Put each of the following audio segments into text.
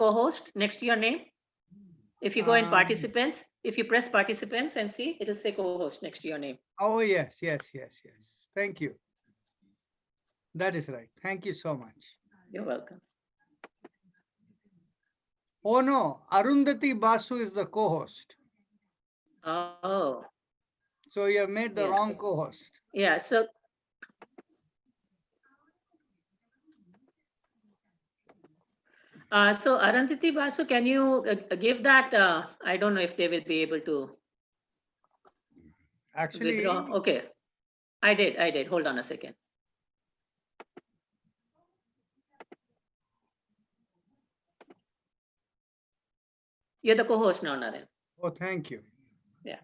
co-host next to your name. If you go in participants, if you press participants and see, it'll say co-host next to your name. Oh, yes. Thank you. That is right. Thank you so much. You're welcome. Oh, no. Arundhati Basu is the co-host. Oh. So you have made the wrong co-host. Yeah, so Arundhati Basu, can you give that? I don't know if they will be able to Actually, withdraw. Okay, I did. Hold on a second. You're the co-host now, Naren. oh, thank you. Yeah.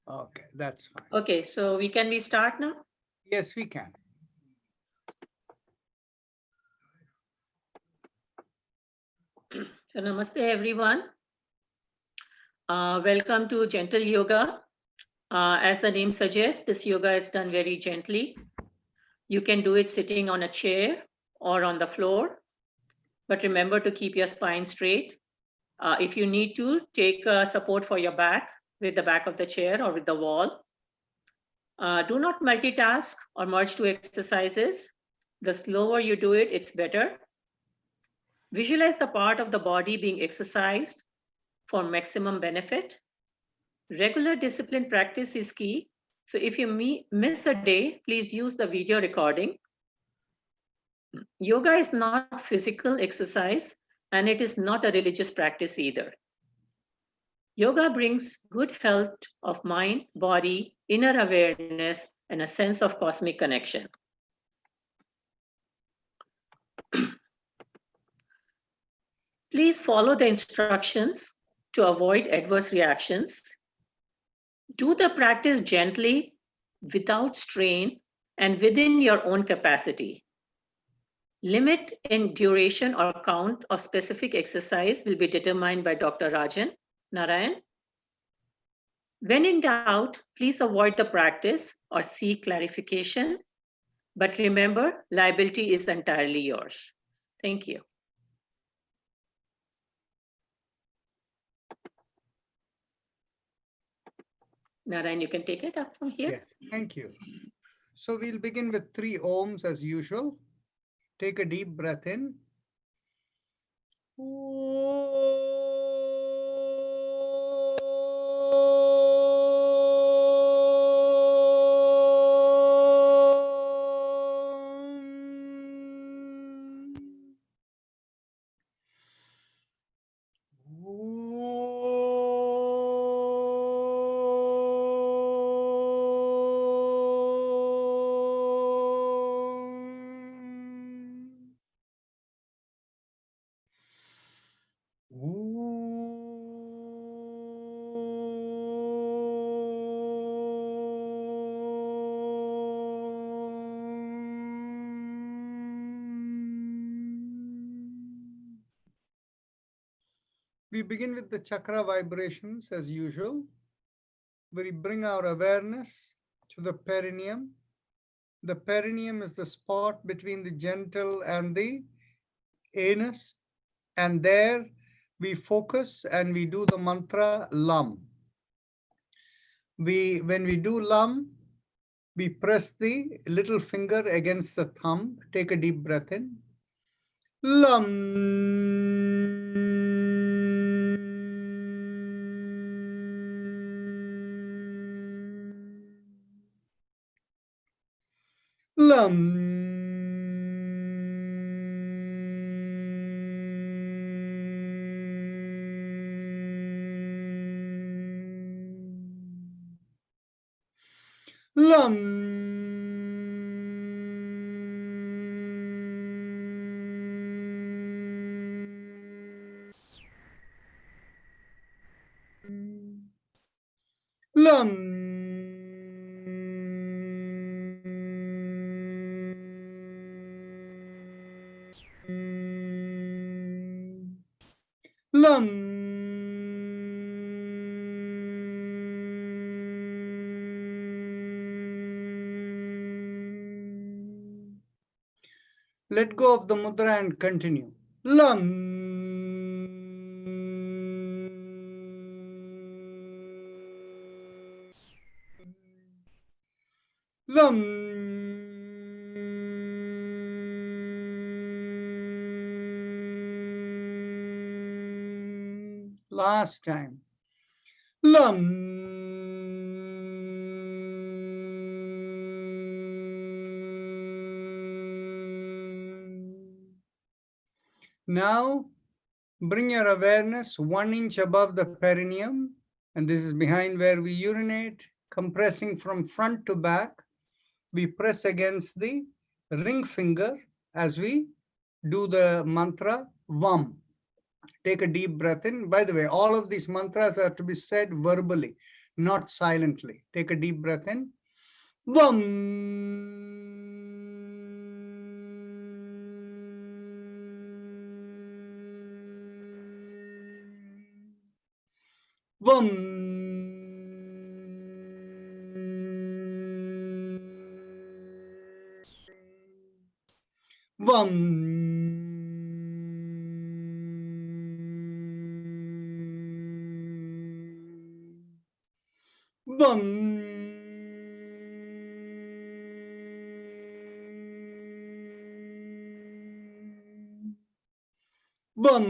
Okay, that's fine. Okay, so we start now? Yes, we can. So namaste everyone. Welcome to Gentle Yoga. As the name suggests, this yoga is done very gently. You can do it sitting on a chair or on the floor, but remember to keep your spine straight. If you need to, take support for your back with the back of the chair or with the wall. Do not multitask or merge two exercises. The slower you do it, it's better. Visualize the part of the body being exercised for maximum benefit. Regular discipline practice is key. So if you miss a day, please use the video recording. Yoga is not physical exercise, and it is not a religious practice either. Yoga brings good health of mind, body, inner awareness, and a sense of cosmic connection. Please follow the instructions to avoid adverse reactions. Do the practice gently, without strain, and within your own capacity. Limit in duration or count of specific exercise will be determined by Dr. Rajan Narayan. When in doubt, please avoid the practice or seek clarification. But remember, liability is entirely yours. Thank you. Narayan, you can take it up from here. Yes, thank you. So we'll begin with 3 ohms as usual. Take a deep breath in. We begin with the chakra vibrations as usual. We bring our awareness to the perineum. The perineum is the spot between the genital and the anus. And there we focus and we do the mantra Lam. When we do Lam, we press the little finger against the thumb. Take a deep breath in. Lam. Lam. Lam. Lam. Lam. Let go of the mudra and continue. Lam. Lam. Last time. Lam. Now, bring your awareness 1 inch above the perineum, and this is behind where we urinate, compressing from front to back. We press against the ring finger as we do the mantra VAM. Take a deep breath in. By the way, all of these mantras are to be said verbally, not silently. Take a deep breath in. VAM. Vam. Vam. Vam. Vam.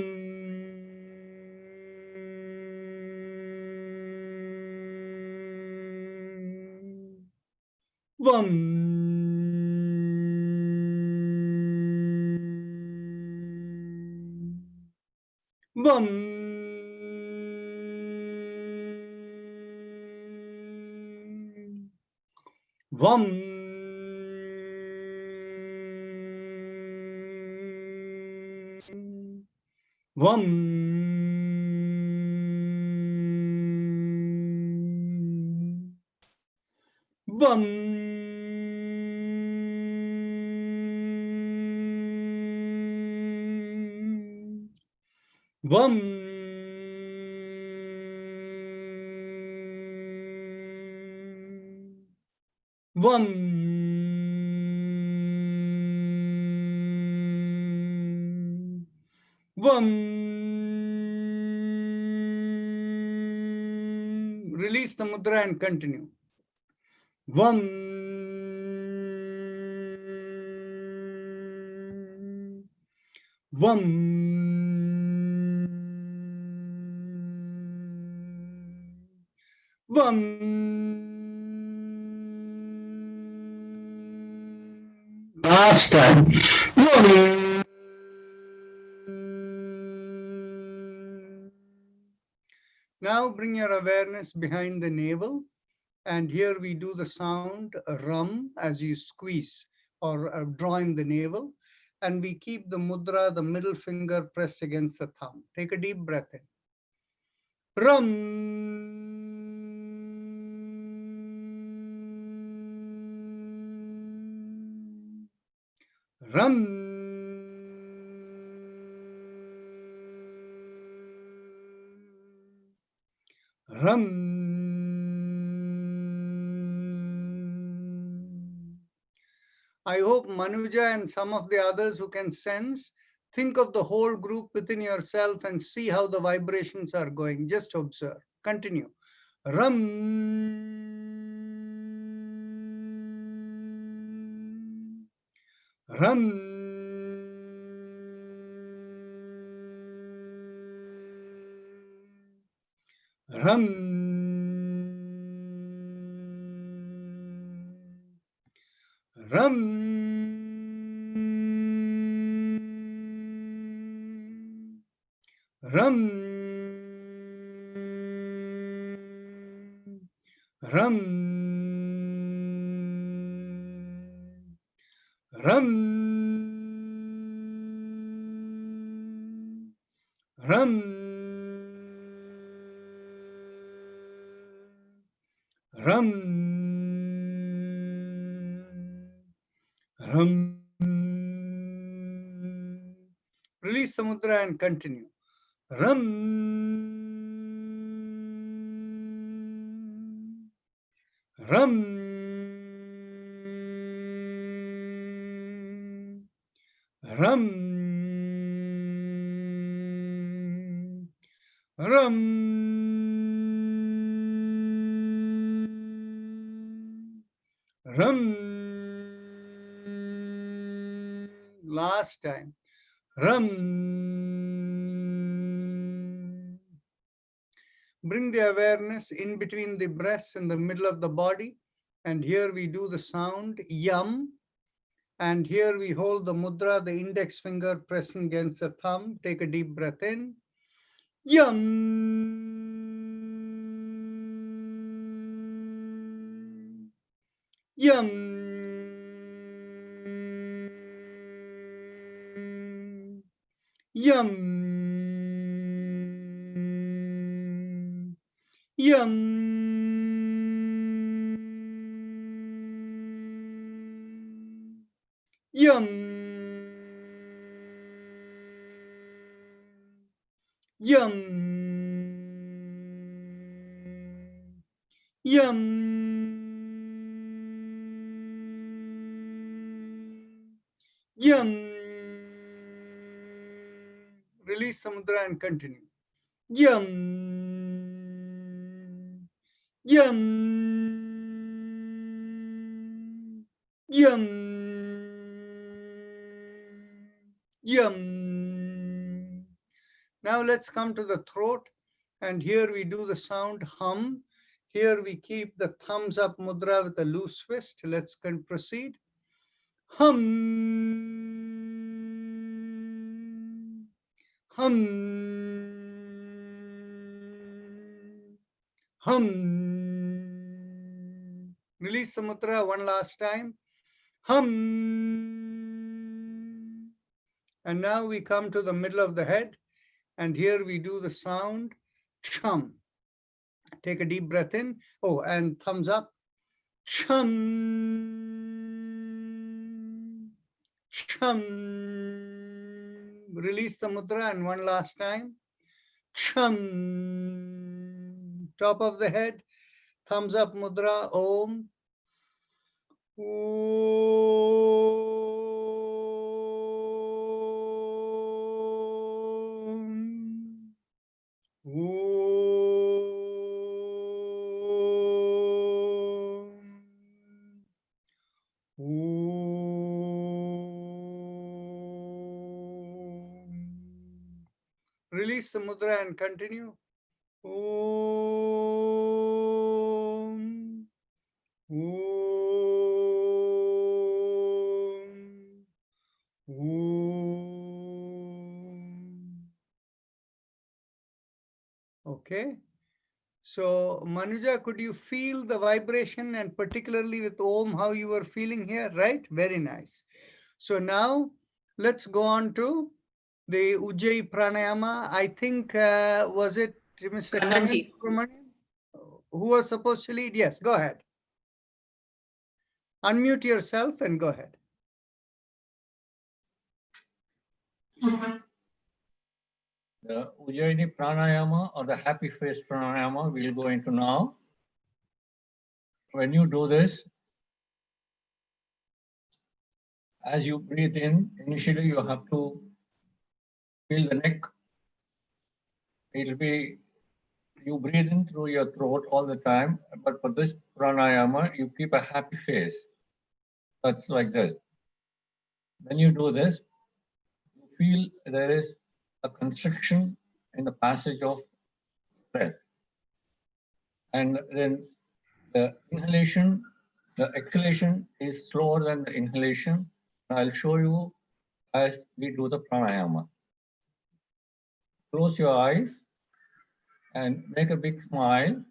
Vam. Vam. Vam. Vam. Vam. Vam. Vam. Vam. Release the mudra and continue. Vam. Vam. Vam. Last time. Vam. Now bring your awareness behind the navel, and here we do the sound ram as you squeeze or drawing the navel, and we keep the mudra, the middle finger pressed against the thumb. Take a deep breath in. Ram. Ram. Ram. I hope Manuja and some of the others who can sense, think of the whole group within yourself and see how the vibrations are going. Just observe. Continue. Ram. Ram. Ram. Ram. Ram. Ram. Ram. Ram. Ram. Ram. Release the mudra and continue. Ram. Ram. Ram. Ram. Ram. Last time. Ram. Bring the awareness in between the breasts and the middle of the body. And here we do the sound yam. And here we hold the mudra, the index finger pressing against the thumb. Take a deep breath in. Yum. Yum. Yum. Yum. Yum. Yum. Yum. Yum. Release the mudra and continue. Yum. Yum. Yum. Yum. Now let's come to the throat, and here we do the sound hum. Here we keep the thumbs up mudra with a loose fist. Let's proceed. Hum. Hum. Hum. Release the mudra one last time. Hum. And now we come to the middle of the head, and here we do the sound chum. Take a deep breath in. Oh, and thumbs up. Chum. Chum. Release the mudra and one last time. Chum. Top of the head. Thumbs up mudra. Om. Om. Release the mudra and continue. Om. Om. Om. Okay. So, Manuja, could you feel the vibration, and particularly with Om, how you were feeling here, right? Very nice. So now let's go on to the Ujjayi Pranayama. I think, was it Mr. Kananji. Kannan who was supposed to lead? Yes, go ahead. Unmute yourself and go ahead. The Ujjayi Pranayama or the happy face pranayama we'll go into now. When you do this, as you breathe in, initially you have to feel the neck. It'll be, you breathe in through your throat all the time, but for this pranayama, you keep a happy face. That's like this. When you do this, you feel there is a constriction in the passage of breath. And then the inhalation, the exhalation is slower than the inhalation. I'll show you as we do the pranayama. Close your eyes and make a big smile.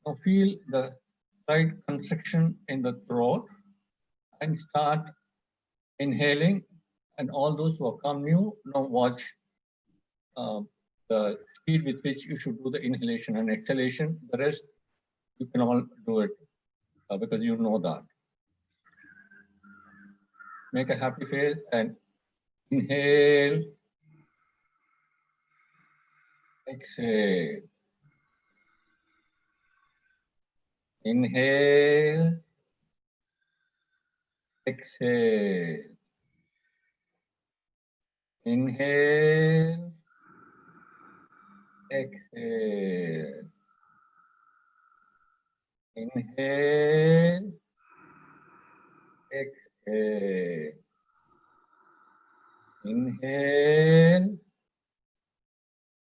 Now feel the slight constriction in the throat and start inhaling. And all those who are come new, now watch the speed with which you should do the inhalation and exhalation. The rest, you can all do it because you know that. Make a happy face and inhale, exhale. Inhale, exhale. Inhale, exhale. Inhale, exhale. Inhale,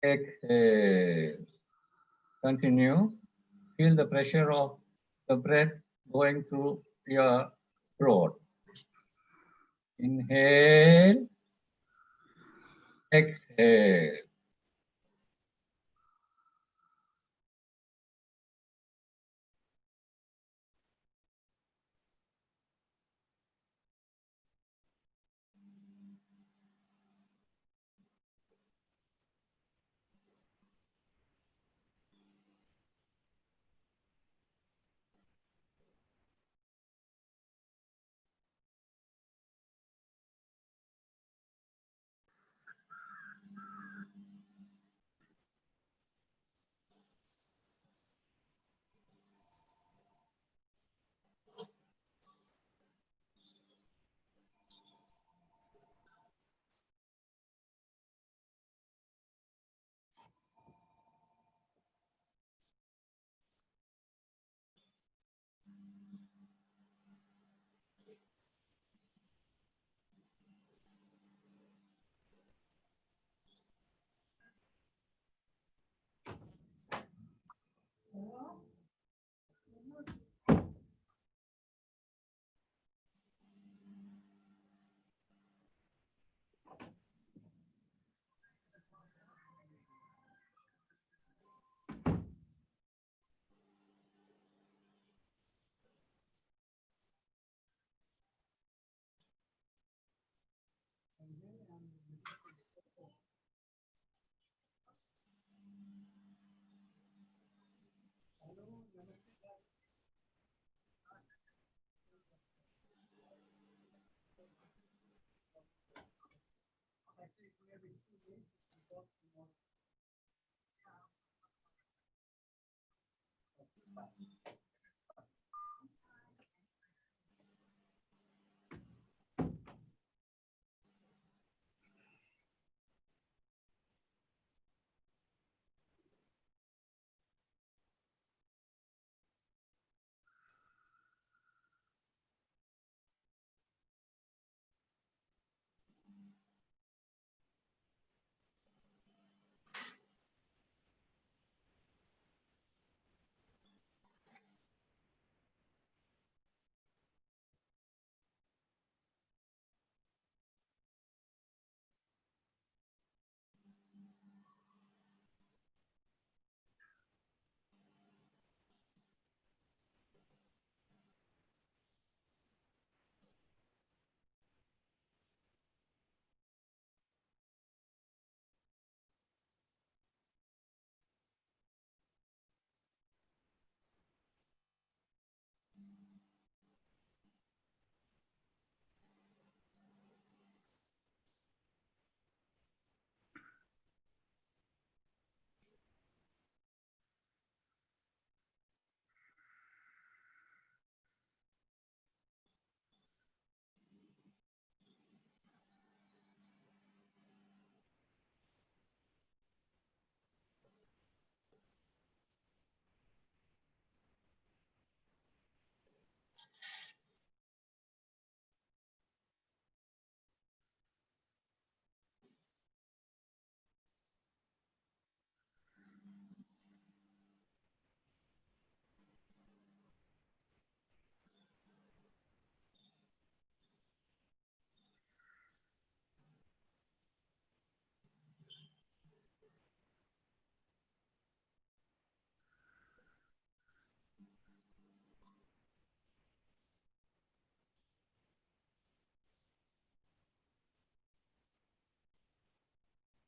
exhale. Continue. Feel the pressure of the breath going through your throat. Inhale, exhale.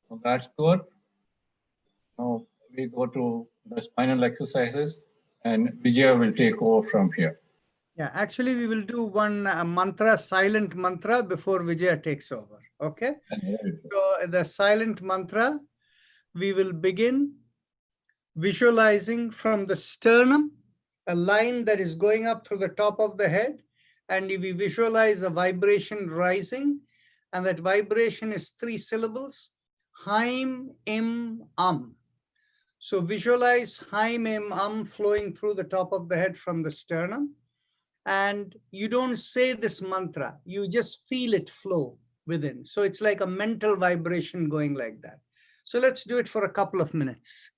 So that's good. Now we go to the final exercises and Vijaya will take over from here. Yeah, actually, we will do one mantra, silent mantra, before Vijaya takes over. Okay. So the silent mantra, we will begin visualizing from the sternum, a line that is going up through the top of the head, and we visualize a vibration rising, and that vibration is 3 syllables, Haim, Im, So visualize Haim, Im, flowing through the top of the head from the sternum, and you don't say this mantra, you just feel it flow within. So it's like a mental vibration going like that. So let's do it for a couple of minutes.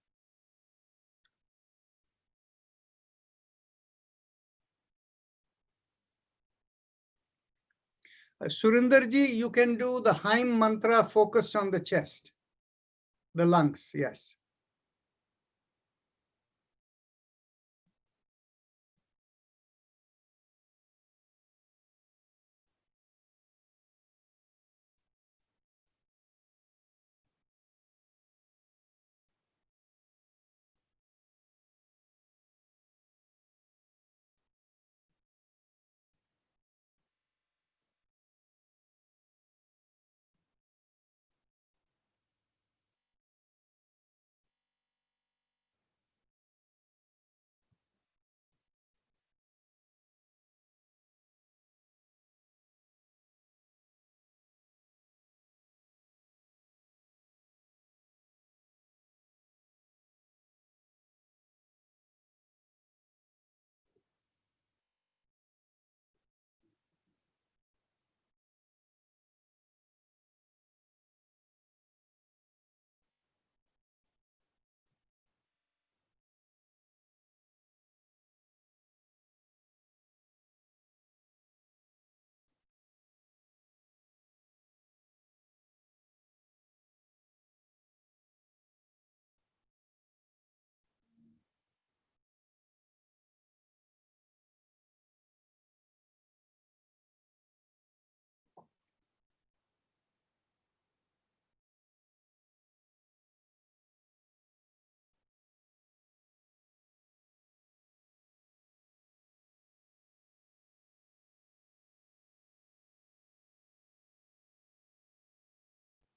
Surindarji, you can do the Haim mantra focused on the chest, the lungs, yes.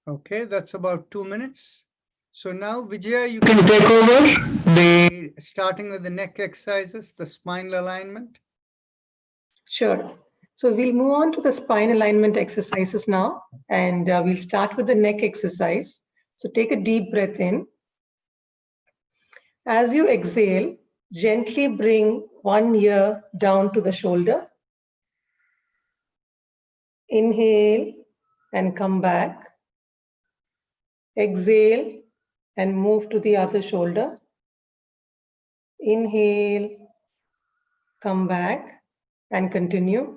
Okay, that's about 2 minutes. So now, Vijaya, you can take over, starting with the neck exercises, the spinal alignment. Sure. So we'll move on to the spine alignment exercises now, and we'll start with the neck exercise. So take a deep breath in. As you exhale, gently bring one ear down to the shoulder. Inhale and come back. Exhale and move to the other shoulder. Inhale, come back and continue.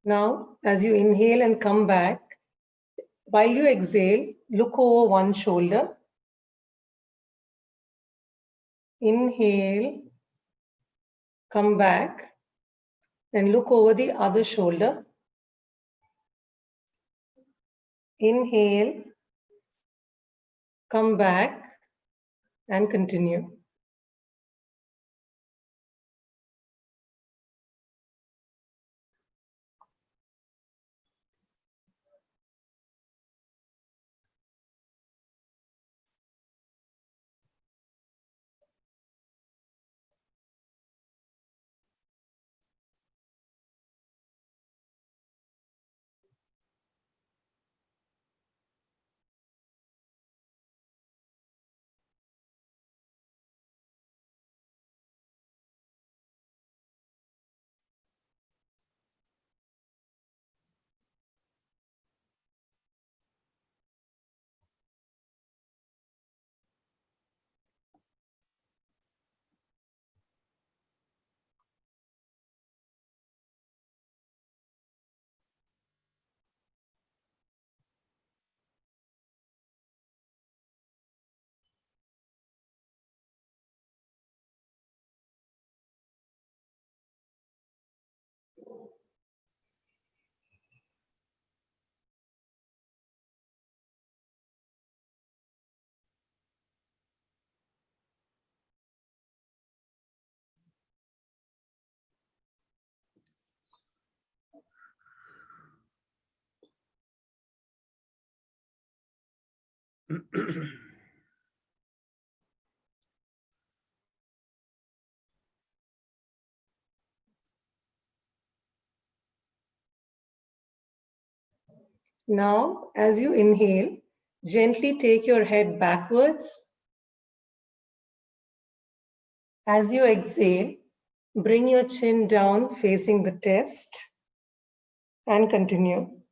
Now, as you inhale and come back, while you exhale, look over one shoulder. Inhale, come back, and look over the other shoulder. Inhale, come back, and continue. Now, as you inhale, gently take your head backwards. As you exhale, bring your chin down facing the chest and continue.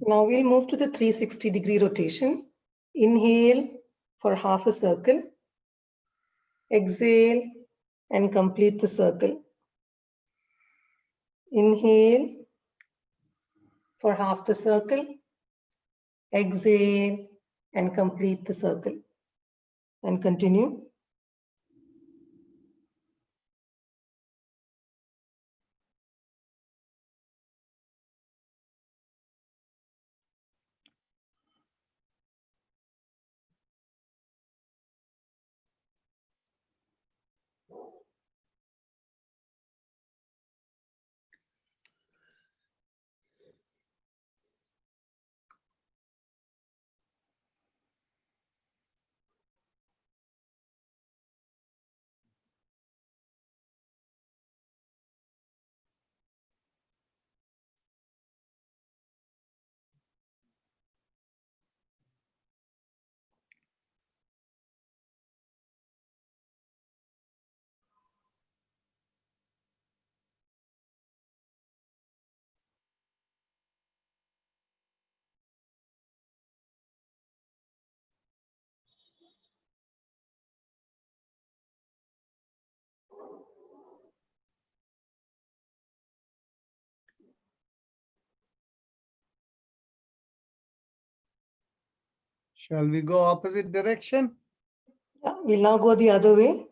Now we'll move to the 360-degree rotation. Inhale for half a circle. Exhale and complete the circle. Inhale for half the circle. Exhale and complete the circle. And continue. Shall we go opposite direction? We'll now go the other way.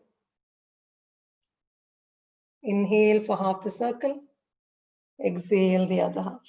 Inhale for half the circle. Exhale the other half.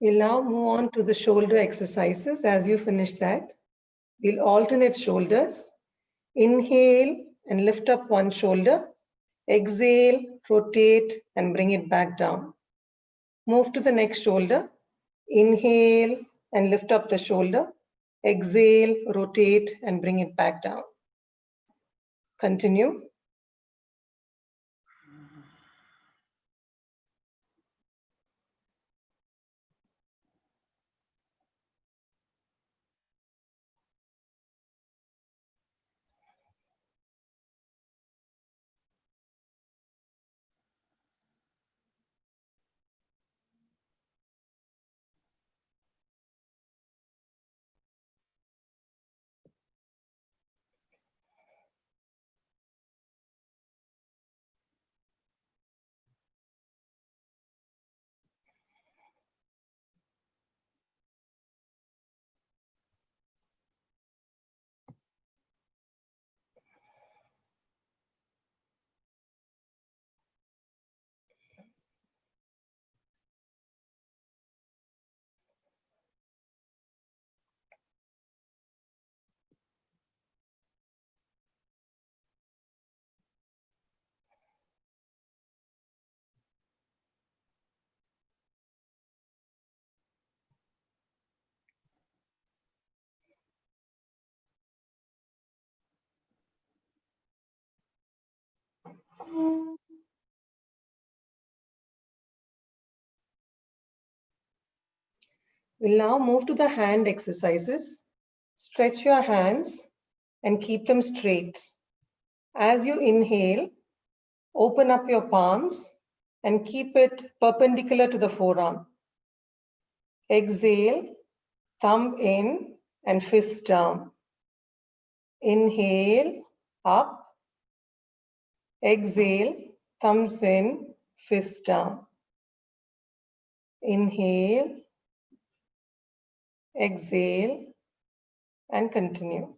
We'll now move on to the shoulder exercises. As you finish that, we'll alternate shoulders. Inhale and lift up one shoulder. Exhale, rotate and bring it back down. Move to the next shoulder. Inhale and lift up the shoulder. Exhale, rotate and bring it back down. Continue. We'll now move to the hand exercises. Stretch your hands and keep them straight. As you inhale, open up your palms and keep it perpendicular to the forearm. Exhale, thumb in and fist down. Inhale, up. Exhale, thumbs in, fist down. Inhale, exhale, and continue.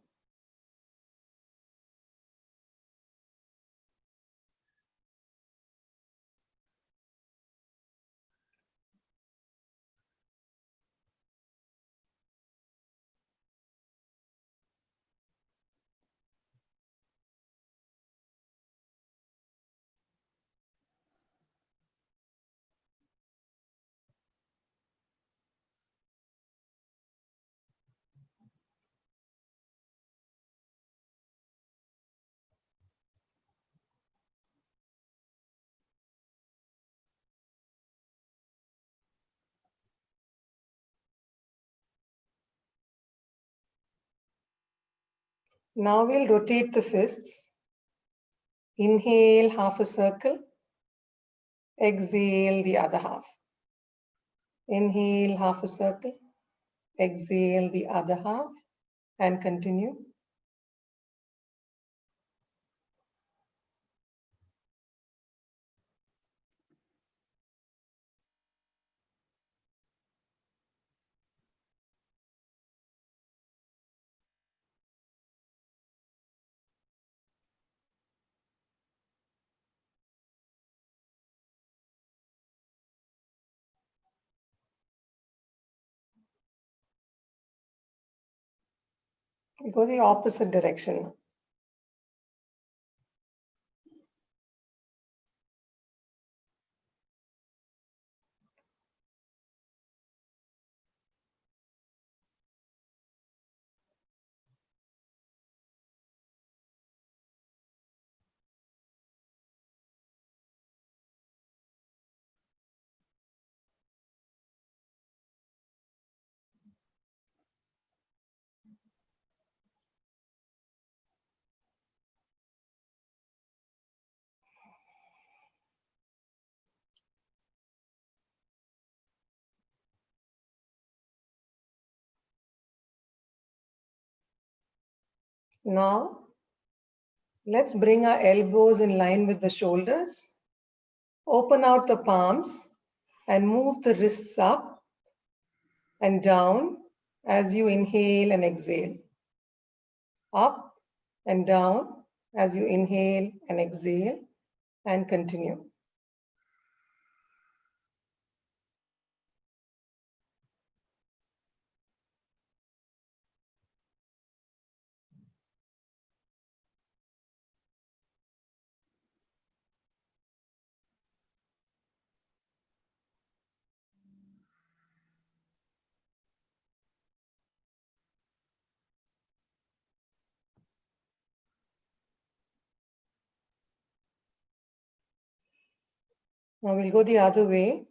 Now we'll rotate the fists. Inhale, half a circle. Exhale, the other half. Inhale, half a circle. Exhale, the other half. And continue. We go the opposite direction. Now, let's bring our elbows in line with the shoulders. Open out the palms and move the wrists up and down as you inhale and exhale. Up and down as you inhale and exhale, and continue. Now we'll go the other way.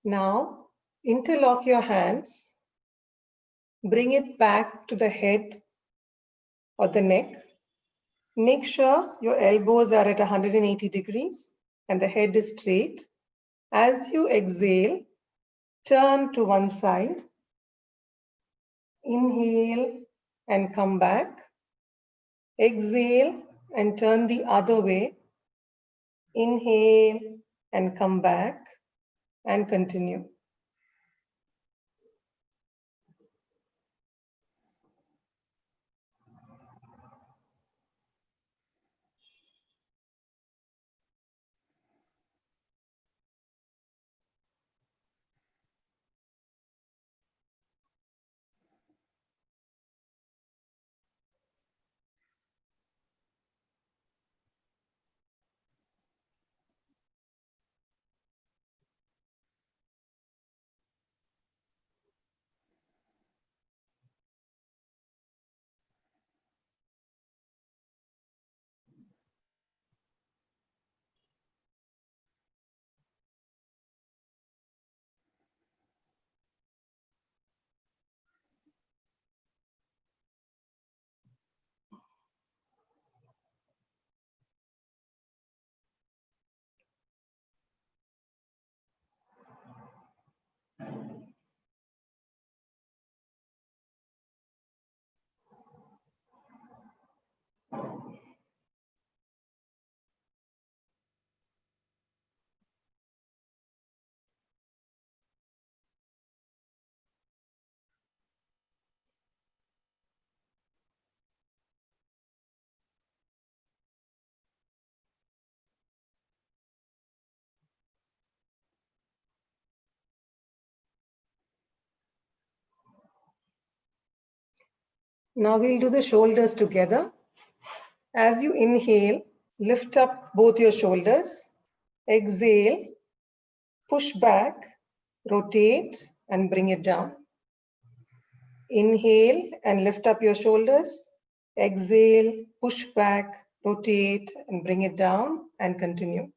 Now interlock your hands. Bring it back to the head or the neck. Make sure your elbows are at 180 degrees and the head is straight. As you exhale, turn to one side. Inhale and come back. Exhale and turn the other way. Inhale and come back and continue. Now we'll do the shoulders together. As you inhale, lift up both your shoulders. Exhale, push back, rotate, and bring it down. Inhale and lift up your shoulders. Exhale, push back, rotate, and bring it down and continue.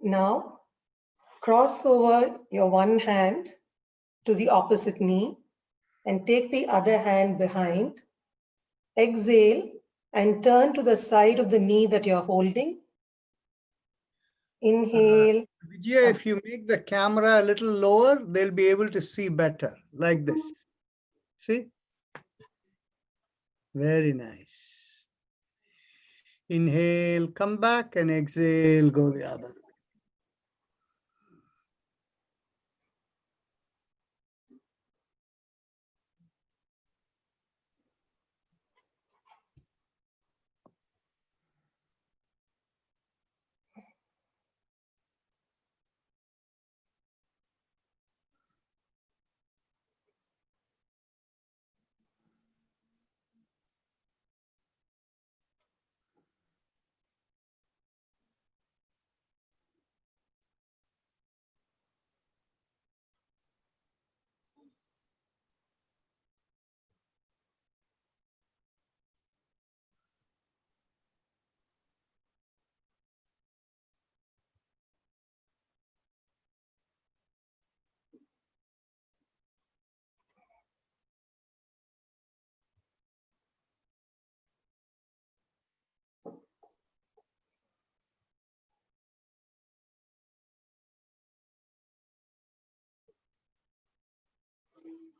Now, cross over your one hand to the opposite knee and take the other hand behind. Exhale and turn to the side of the knee that you're holding. Inhale. Vijaya, if you make the camera a little lower, they'll be able to see better, like this. See? Very nice. Inhale, come back, and exhale, go the other.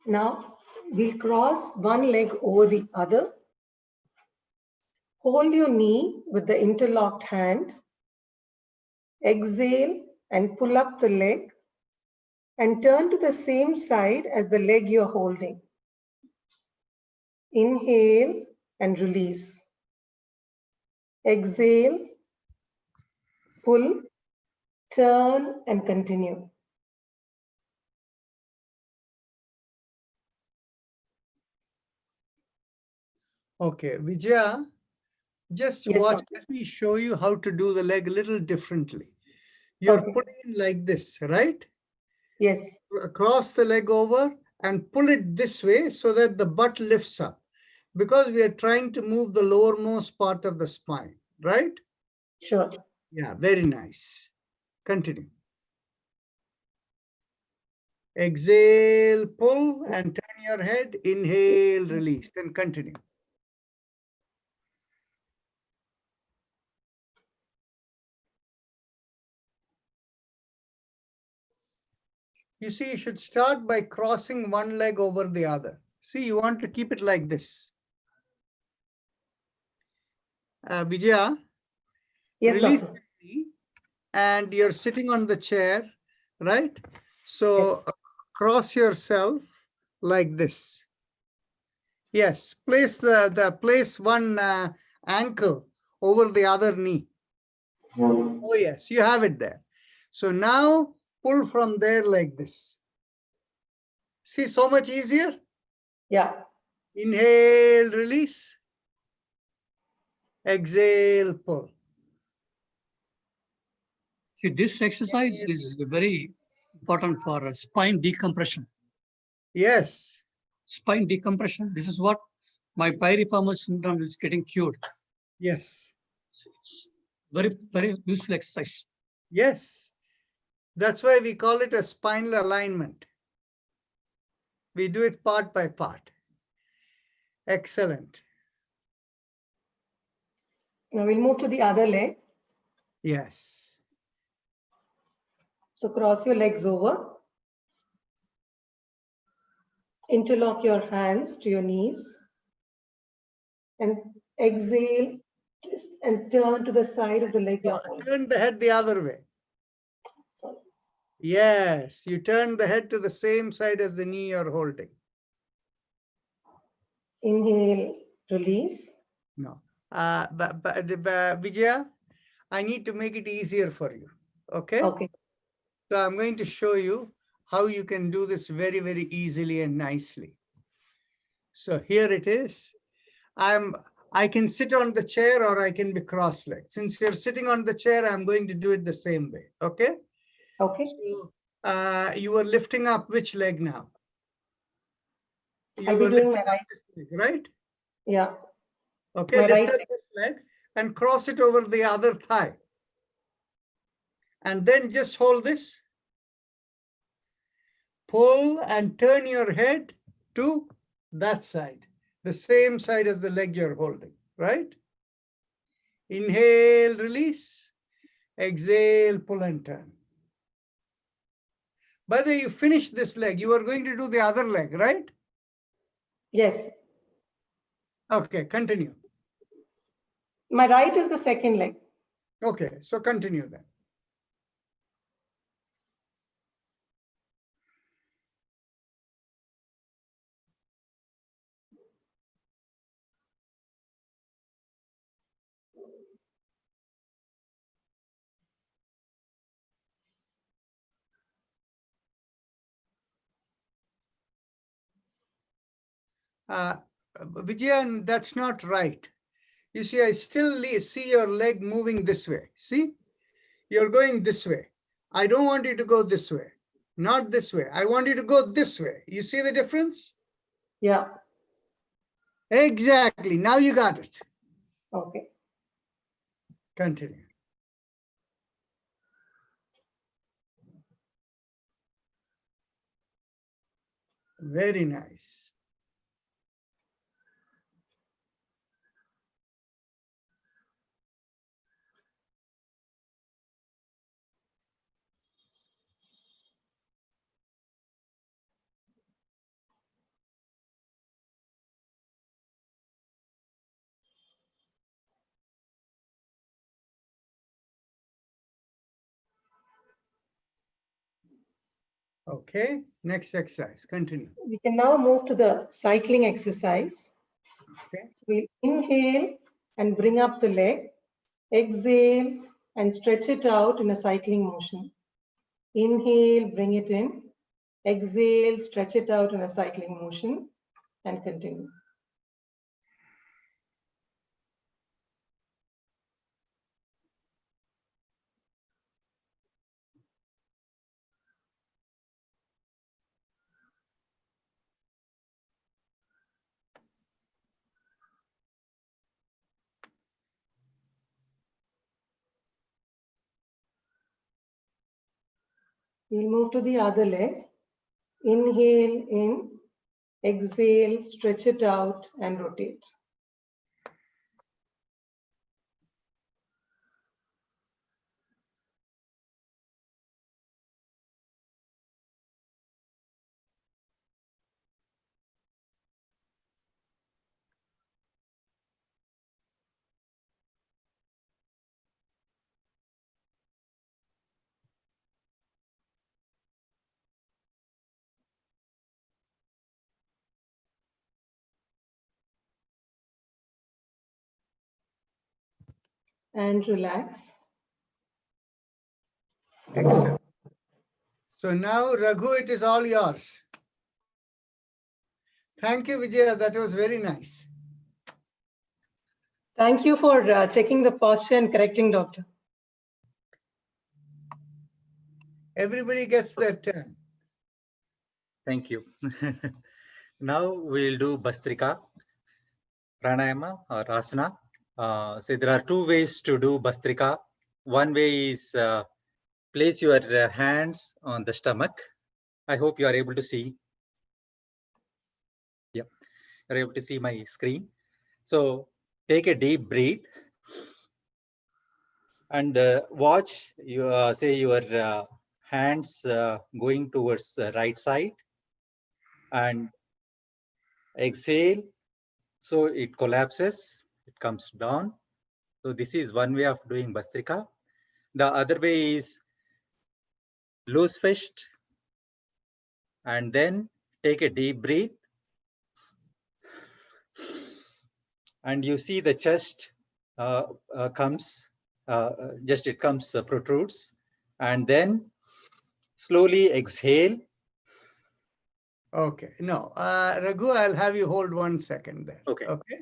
Now we'll cross one leg over the other. Hold your knee with the interlocked hand. Exhale and pull up the leg and turn to the same side as the leg you're holding. Inhale and release. Exhale, pull, turn and continue. Okay, Vijaya, just Yes, watch. doctor. Let me show you how to do the leg a little differently. You're Okay. putting it like this, right? Yes, Cross the leg over and pull it this way so that the butt lifts up, because we are trying to move the lowermost part of the spine, right? sure. Yeah, very nice. Continue. Exhale, pull and turn your head. Inhale, release, and continue. You see, you should start by crossing one leg over the other. See, you want to keep it like this. Vijaya, Yes, release doctor. the knee and you're sitting on the chair, right? So Yes. cross yourself like this. Yes, place place one ankle over the other knee. Oh yes, you have it there. So now pull from there like this. See, so much easier. Yeah. Inhale, release. Exhale, pull. See, this exercise is very important for spine decompression. Yes. Spine decompression, this is what my piriformis syndrome is getting cured. Yes. It's very, very useful exercise. Yes. That's why we call it a spinal alignment. We do it part by part. Excellent. Now we'll move to the other leg. Yes. So cross your legs over. Interlock your hands to your knees. And exhale twist, and turn to the side of the leg you're holding. Turn the head the other way. Sorry. Yes, you turn the head to the same side as the knee you're holding. Inhale, release. No. Vijaya, I need to make it easier for you. Okay? Okay. So I'm going to show you how you can do this very, very easily and nicely. So here it is. I can sit on the chair or I can be cross-legged. Since you're sitting on the chair, I'm going to do it the same way. Okay? Okay. So you were lifting up which leg now? You I'll be were doing my lifting up right. this leg, right? Yeah. Okay, My lift right up leg. this leg and cross it over the other thigh. And then just hold this. Pull and turn your head to that side, the same side as the leg you're holding, right? Inhale, release. Exhale, pull and turn. By the way, you finish this leg. You are going to do the other leg, right? Yes. Okay, continue. My right is the second leg. Okay, so continue then. Vijayan, that's not right. You see, I still see your leg moving this way. See, you're going this way. I don't want you to go this way. Not this way. I want you to go this way. You see the difference? Yeah. Exactly. Now you got it. Okay. Continue. Very nice. Okay, next exercise, continue. We can now move to the cycling exercise. Okay. So we'll inhale and bring up the leg. Exhale and stretch it out in a cycling motion. Inhale, bring it in. Exhale, stretch it out in a cycling motion and continue. We'll move to the other leg. Inhale in, exhale, stretch it out and rotate. And relax. Excellent. So now, Raghu, it is all yours. Thank you, Vijaya. That was very nice. Thank you for checking the posture and correcting, doctor. Everybody gets their turn. Thank you. Now we'll do Bhastrika, Pranayama or Asana. So there are two ways to do Bhastrika. One way is place your hands on the stomach. I hope you are able to see. Yeah, you're able to see my screen. So take a deep breath and watch you say your hands going towards the right side and exhale. So it collapses, it comes down. So this is one way of doing Bhastrika. The other way is loose fist and then take a deep breath. And you see the chest comes, it comes, protrudes. And then slowly exhale. Okay, no, Raghu, I'll have you hold 1 second there. Okay. Okay.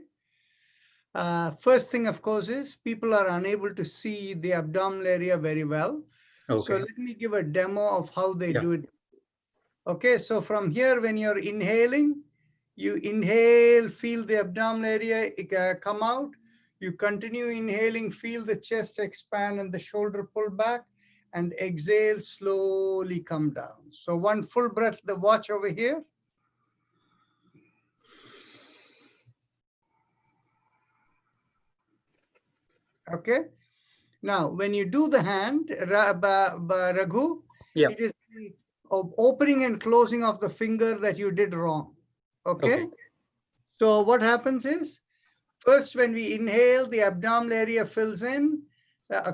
First thing, of course, is people are unable to see the abdominal area very well. Okay. So let me give a demo of how they Yeah. do it. Okay, so from here, when you're inhaling, you inhale, feel the abdominal area come out. You continue inhaling, feel the chest expand and the shoulder pull back, and exhale, slowly come down. So one full breath, the watch over here. Okay. Now, when you do the hand, Raghu, Yeah. it is the opening and closing of the finger that you did wrong. Okay. So what happens is, first, when we inhale, the abdominal area fills in,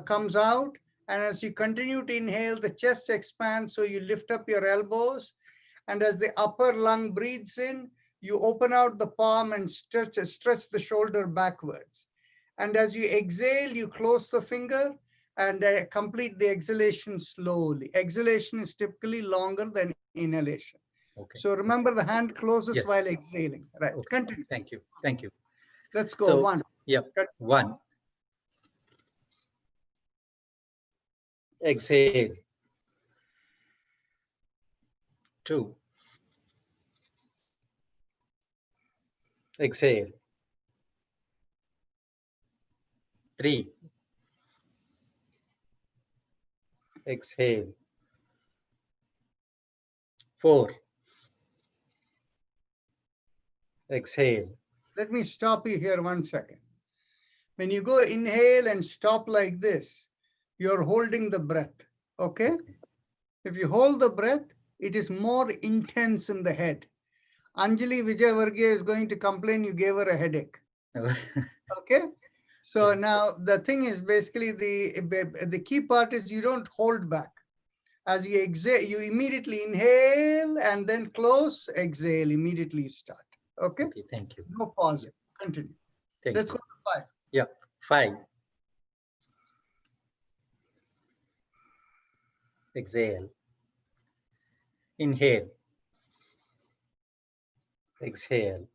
comes out. And as you continue to inhale, the chest expands. So you lift up your elbows. And as the upper lung breathes in, you open out the palm and stretch the shoulder backwards. And as you exhale, you close the finger and complete the exhalation slowly. Exhalation is typically longer than inhalation. Okay. So remember, the hand closes Yes. while exhaling. Right. Okay. Continue. Thank you. Thank you. Let's go. So, 1. Yep. Good. 1. Exhale. 2. Exhale. 3. Exhale. 4. Exhale. Let me stop you here 1 second. When you go inhale and stop like this, you're holding the breath. Okay? If you hold the breath, it is more intense in the head. Anjali Vijayvargiya is going to complain you gave her a headache. Okay? So now the thing is basically the key part is you don't hold back. As you exhale, you immediately inhale and then close, exhale, immediately start. Okay? Okay, thank you. No pausing. Continue. Thank Let's you. go to 5. Yeah, 5. Exhale. Inhale. Exhale.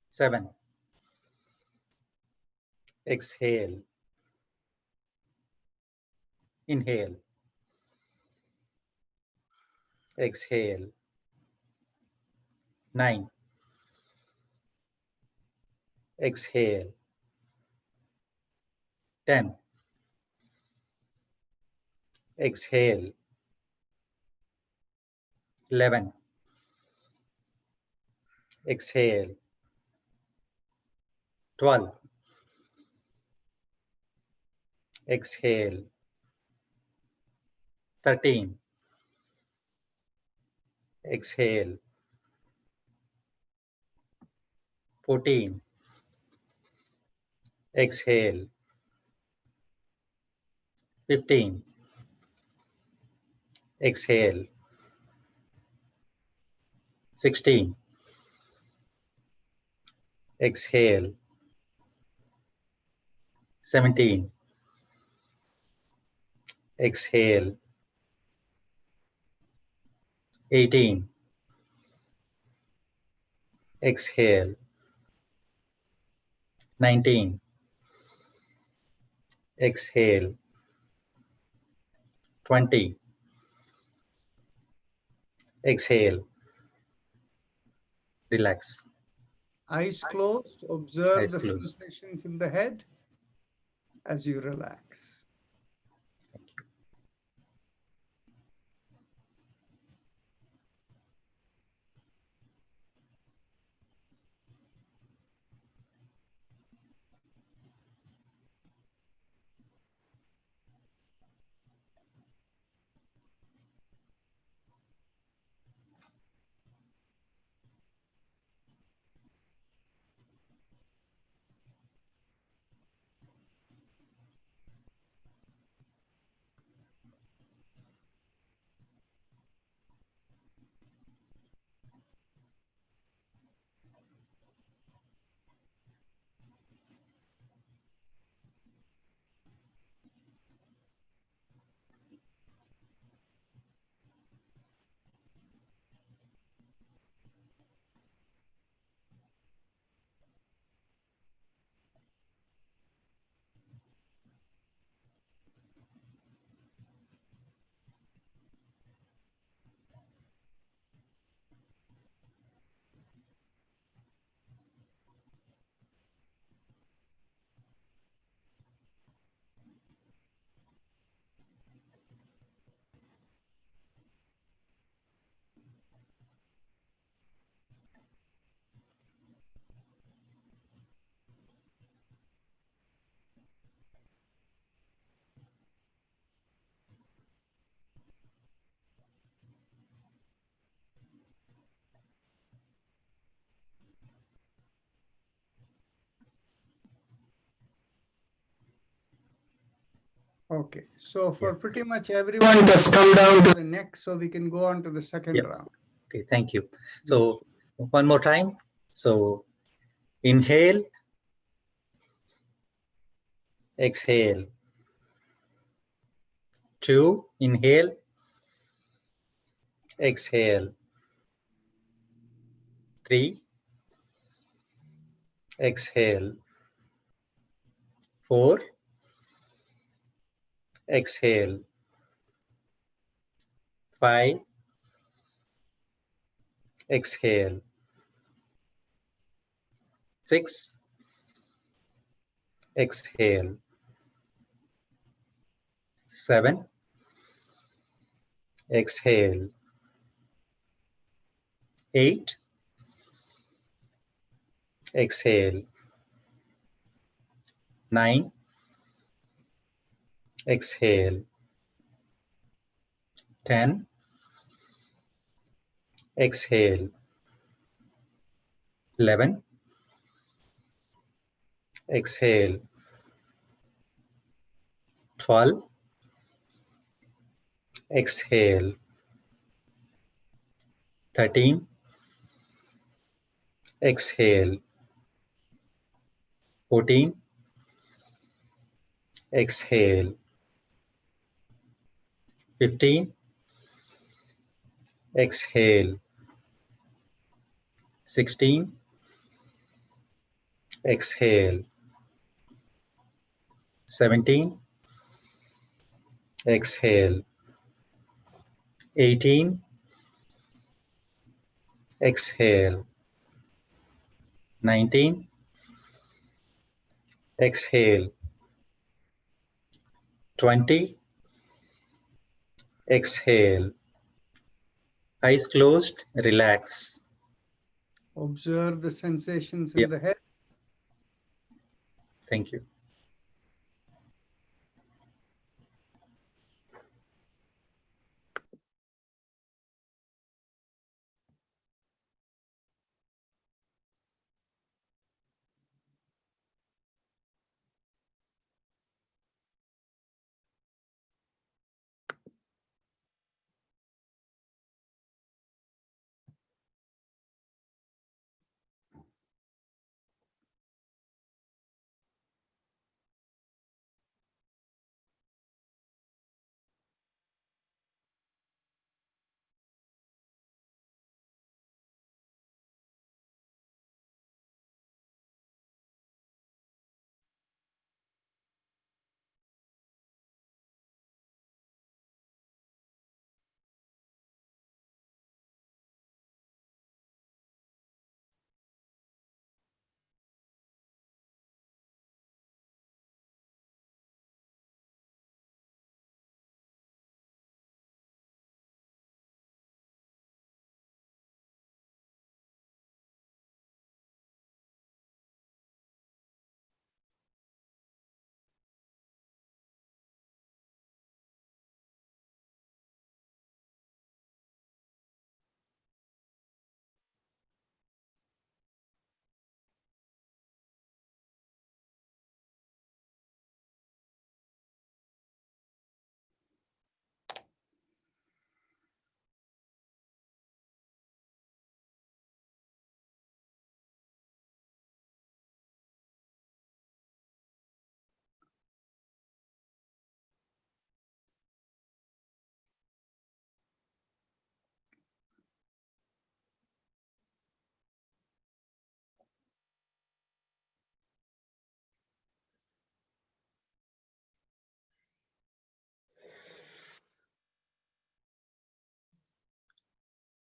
7. Exhale. Inhale. Exhale. 9. Exhale. 10. Exhale. 11. Exhale. 12. Exhale. 13. Exhale. 14. Exhale. 15. Exhale. 16. Exhale. 17. Exhale. 18. Exhale. 19. Exhale. 20. Exhale. Relax. Eyes closed. Observe Eyes the closed. sensations in the head as you relax. Okay, so for Yeah. pretty much everyone, just come down to the neck so we can go on to the second Yeah. round. Okay, thank you. So one more time. So inhale, exhale. 2, inhale, exhale. 3, exhale. 4, exhale. 5, exhale. 6, exhale. 7, exhale. 8, exhale. 9, exhale. 10, exhale. 11, exhale. 12, exhale. 13, exhale. 14, exhale. 15, exhale. 16, exhale. 17, exhale. 18, exhale. 19, exhale. 20, exhale. Eyes closed, relax. Observe the sensations in Yeah. the head. Thank you.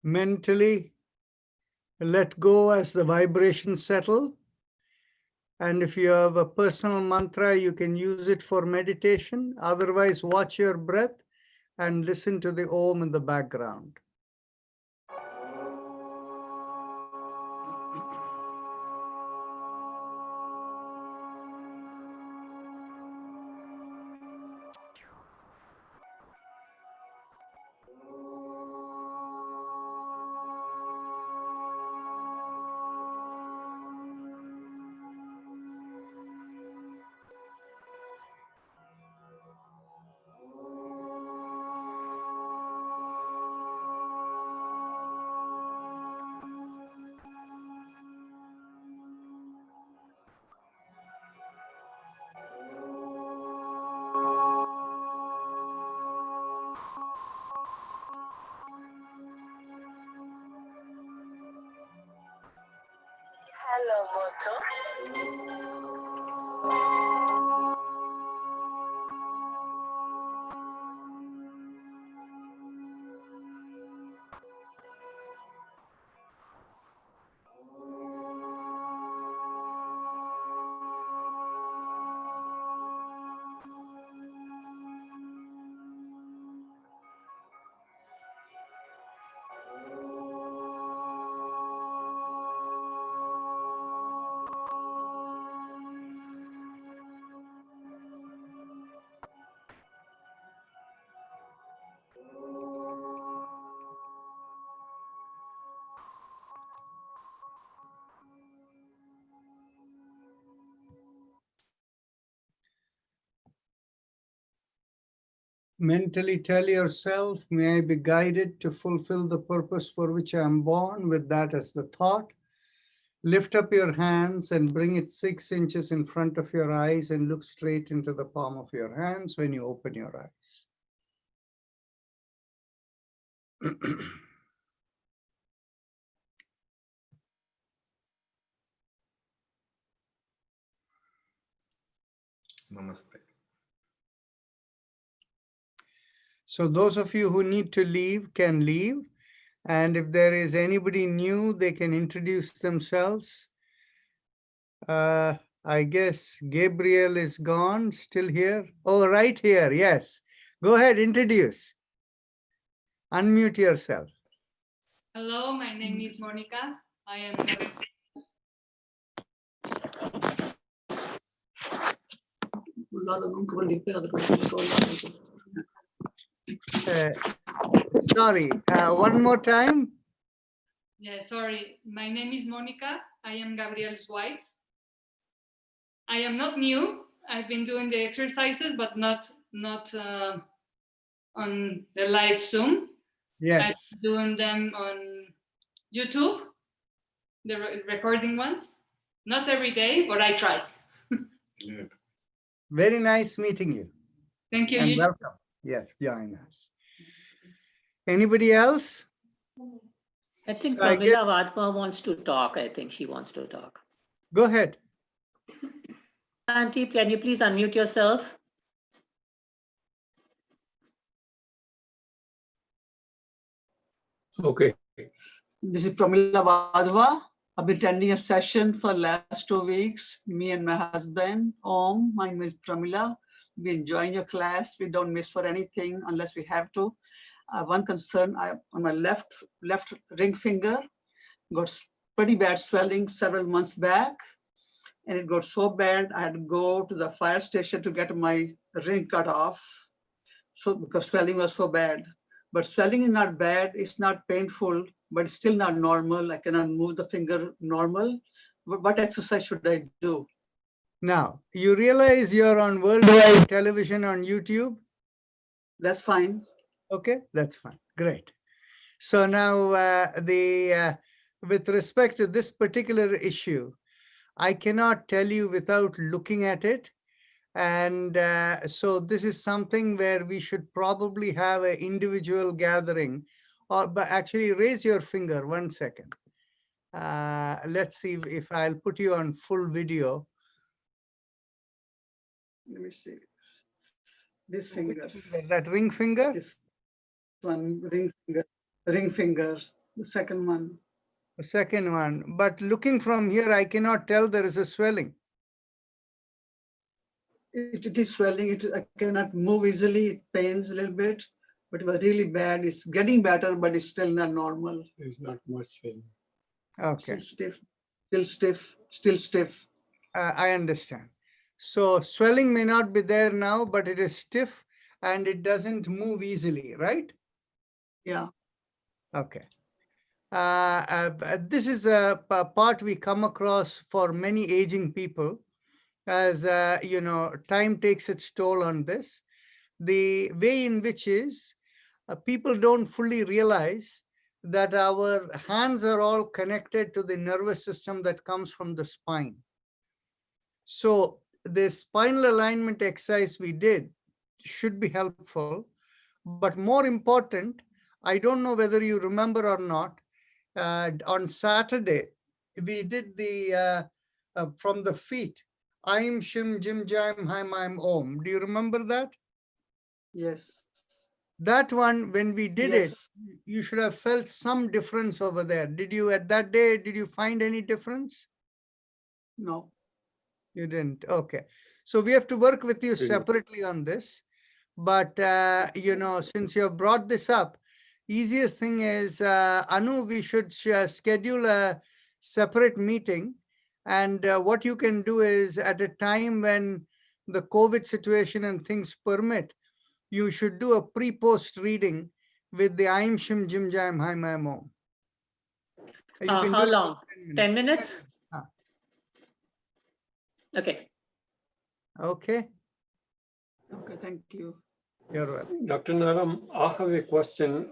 Mentally, let go as the vibrations settle. And if you have a personal mantra, you can use it for meditation. Otherwise, watch your breath and listen to the Om in the background. Mentally tell yourself, may I be guided to fulfill the purpose for which I am born, with that as the thought. Lift up your hands and bring it 6 inches in front of your eyes and look straight into the palm of your hands when you open your eyes. Namaste. So those of you who need to leave can leave. And if there is anybody new, they can introduce themselves. I guess Gabriel is gone, still here. Oh, right here, yes. Go ahead, introduce. Unmute yourself. Hello, my name is Monica. I am Sorry, one more time. yeah, sorry. My name is Monica. I am Gabriel's wife. I am not new. I've been doing the exercises, but not on the live Zoom. Yes. I'm doing them on YouTube, the recording ones. Not every day, but I try. Very nice meeting you. Thank you. And You- welcome. Yes, join us. Anybody else? I think So I guess- Pramila Vadhva wants to talk. I think she wants to talk. Go ahead. Auntie, can you please unmute yourself? Okay. This is Pramila Vadhva. I've been attending a session for last 2 weeks. Me and my husband, Om, my name is Pramila. We enjoying your class. We don't miss for anything unless we have to. One concern, on my left ring finger, got pretty bad swelling several months back. And it got so bad, I had to go to the fire station to get my ring cut off. So because swelling was so bad. But swelling is not bad, it's not painful, but it's still not normal. I cannot move the finger normal. What exercise should I do? Now, you realize you're on worldwide television on YouTube? That's fine. Okay, that's fine. Great. So now with respect to this particular issue, I cannot tell you without looking at it. And so this is something where we should probably have an individual gathering. But actually raise your finger 1 second. Let's see if I'll put you on full video. Let me see. This finger. That ring finger? This one, ring finger, the second one. The second one. But looking from here, I cannot tell there is a swelling. It is swelling. I cannot move easily. It pains a little bit, but it was really bad. It's getting better, but it's still not normal. There's not much swelling. Okay. Still stiff. I understand. So swelling may not be there now, but it is stiff and it doesn't move easily, right? Yeah. Okay. This is a part we come across for many aging people, as you know, time takes its toll on this. The way in which is people don't fully realize that our hands are all connected to the nervous system that comes from the spine. So the spinal alignment exercise we did should be helpful, but more important, I don't know whether you remember or not, on Saturday, we did the, from the feet, Aim, Shim, Jim, Jam, Haim, Aim, Om. Do you remember that? Yes. That one, when we did it, Yes. you should have felt some difference over there. Did you, at that day, did you find any difference? No. You didn't. Okay. So we have to work with you separately on this. But, you know, since you have brought this up, easiest thing is, Anu, we should schedule a separate meeting. And what you can do is at a time when the COVID situation and things permit, you should do a pre-post reading with the Aim Shim Jim Jam Haim Aim Om. You can How do it long? in 10 minutes? Okay. Okay. Okay, thank you. You're welcome. Dr. Naram, I have a question.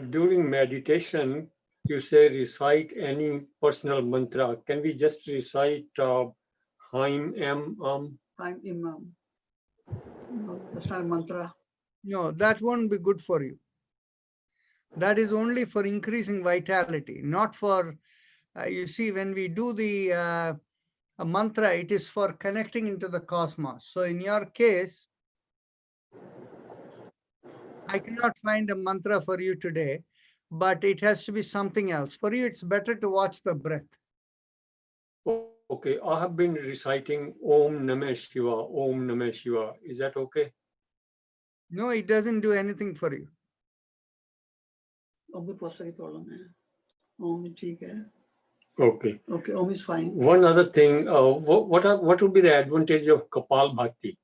During meditation, you say recite any personal mantra. Can we just recite Haim, I'm Imam. No, that's not a mantra. No, that won't be good for you. That is only for increasing vitality, not for, you see, when we do the a mantra, it is for connecting into the cosmos. So in your case, I cannot find a mantra for you today, but it has to be something else. For you, it's better to watch the breath. Okay, I have been reciting Om Namah Shiva, Om Namah Shiva. Is that okay? No, it doesn't do anything for you. Om बहुत सारी problem है. Om ठीक है. Okay. Okay, Om is fine. One other thing, what would be the advantage of Kapalbhati?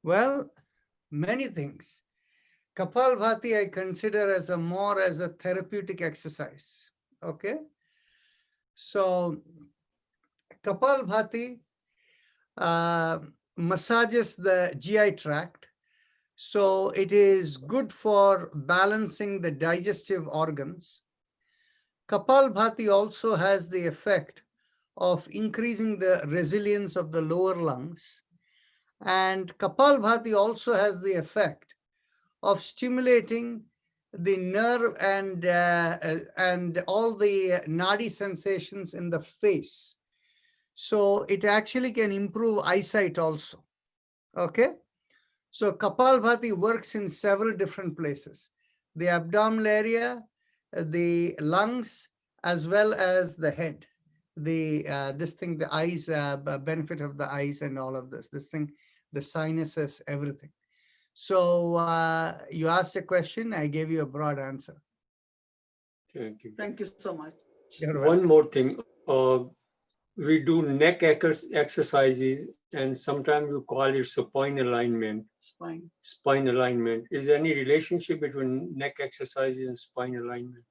Well, many things. Kapalbhati I consider as more as a therapeutic exercise. Okay. So Kapalbhati massages the GI tract. So it is good for balancing the digestive organs. Kapalbhati also has the effect of increasing the resilience of the lower lungs. And Kapalbhati also has the effect of stimulating the nerve and all the nadi sensations in the face. So it actually can improve eyesight also. Okay. So Kapalbhati works in several different places: the abdominal area, the lungs, as well as the head. The the eyes, benefit of the eyes and all of this thing, the sinuses, everything. So you asked a question, I gave you a broad answer. Thank you. Thank you so much. You're One welcome. more thing. We do neck exercises, and sometimes we call it spine alignment. Spine. Spine alignment. Is there any relationship between neck exercises and spine alignment?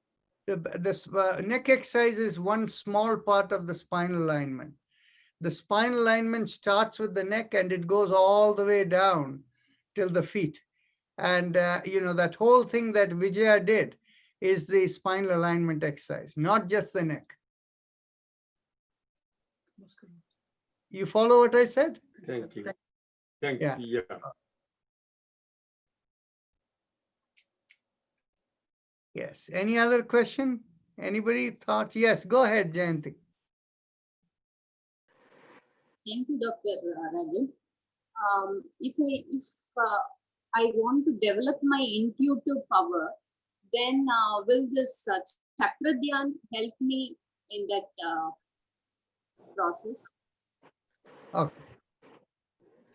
The neck exercise is one small part of the spinal alignment. The spinal alignment starts with the neck and it goes all the way down till the feet. And you know, that whole thing that Vijaya did is the spinal alignment exercise, not just the neck. You follow what I said? Thank you. Thank Yeah. you. Yeah. Yes. Any other question? Anybody thoughts? Yes, go ahead, Jayanti. Thank you, Dr. Raju. If I want to develop my intuitive power, then will this chakra dhyan help me in that process? Okay.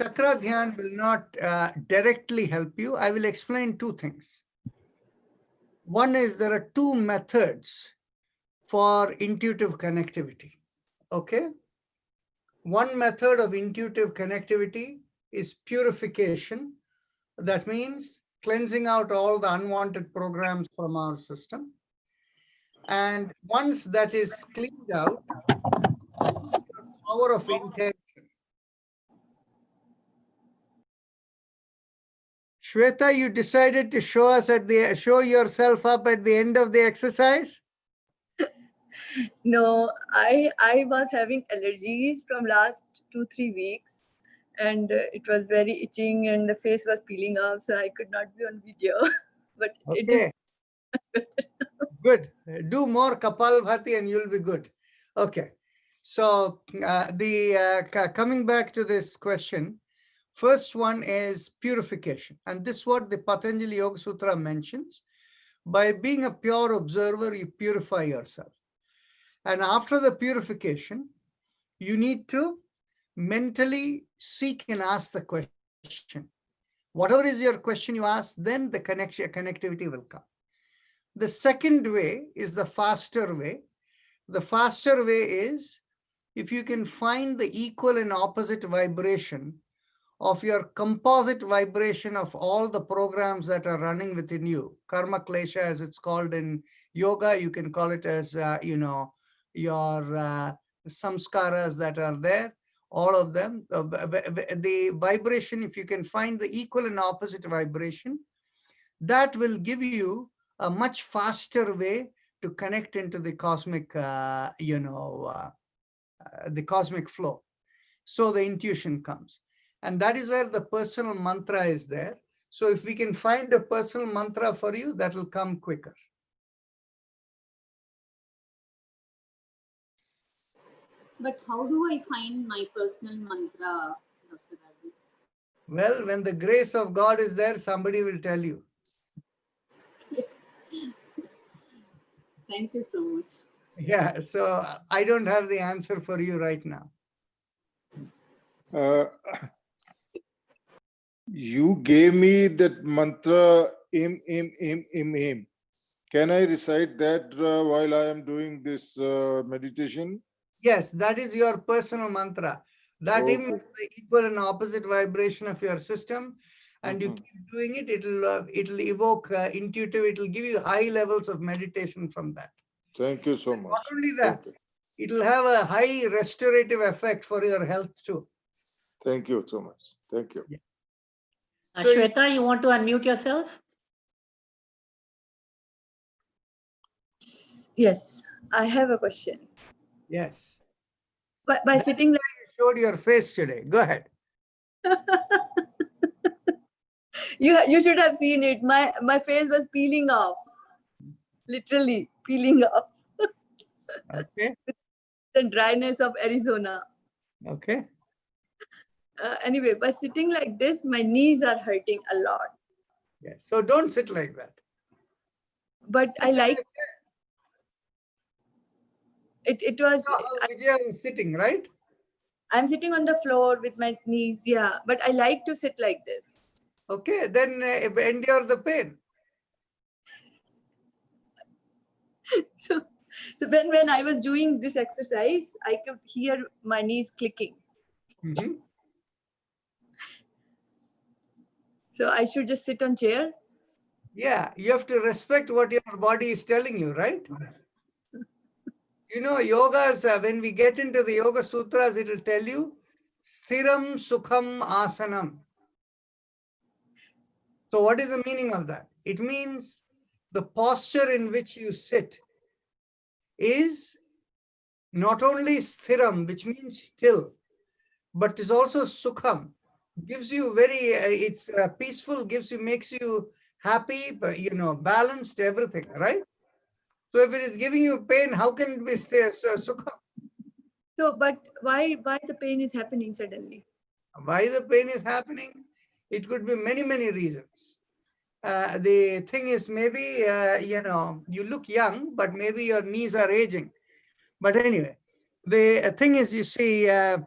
Chakra Dhyan will not directly help you. I will explain two things. One is there are two methods for intuitive connectivity. Okay. One method of intuitive connectivity is purification. That means cleansing out all the unwanted programs from our system. And once that is cleaned out, power of intention. Shweta, you decided to show yourself up at the end of the exercise? No, I was having allergies from last 2-3 weeks, and it was very itching and the face was peeling off, so I could not be on video. But it is Okay. Good. Do more Kapalbhati and you'll be good. Okay. So coming back to this question, first one is purification. And this is what the Patanjali Yoga Sutra mentions. By being a pure observer, you purify yourself. And after the purification, you need to mentally seek and ask the question. Whatever is your question you ask, then the connectivity will come. The second way is the faster way. The faster way is if you can find the equal and opposite vibration of your composite vibration of all the programs that are running within you. Karma klesha, as it's called in yoga, you can call it as, your samskaras that are there, all of them. The vibration, if you can find the equal and opposite vibration, that will give you a much faster way to connect into the cosmic, the cosmic flow. So the intuition comes. And that is where the personal mantra is there. So if we can find a personal mantra for you, that will come quicker. But how do I find my personal mantra, Dr. Raju? Well, when the grace of God is there, somebody will tell you. Thank you so much. Yeah, so I don't have the answer for you right now. You gave me that mantra, Im. Can I recite that while I am doing this meditation? Yes, that is your personal mantra. That Okay. is the equal and opposite vibration of your system, and you keep doing it. It'll evoke intuitive. It'll give you high levels of meditation from that. Thank you so much. Not only that, it'll have a high restorative effect for your health too. Thank you so much. Thank you. So you- Shweta, you want to unmute yourself? Yes, I have a question. Yes. But by sitting like You showed your face today. Go ahead. you should have seen it. My face was peeling off, literally peeling off. Okay. The dryness of Arizona. Okay. Anyway, by sitting like this, my knees are hurting a lot. Yes. So don't sit like that. But I like it. It was. Vijaya is sitting, right? I'm sitting on the floor with my knees. Yeah, but I like to sit like this. Okay. Then endure the pain. So when I was doing this exercise, I could hear my knees clicking. Mm-hmm. So I should just sit on chair. Yeah, you have to respect what your body is telling you, right? You know, yogas, when we get into the Yoga Sutras, it will tell you, Sthiram Sukham Asanam. So what is the meaning of that? It means the posture in which you sit is not only Sthiram, which means still, but is also Sukham. Gives you very, it's peaceful, makes you happy, but, balanced, everything, right? So if it is giving you pain, how can it be Sukham? So, but why the pain is happening suddenly? Why the pain is happening? It could be many, many reasons. The thing is maybe, you look young, but maybe your knees are aging. But anyway, the thing is, you see, I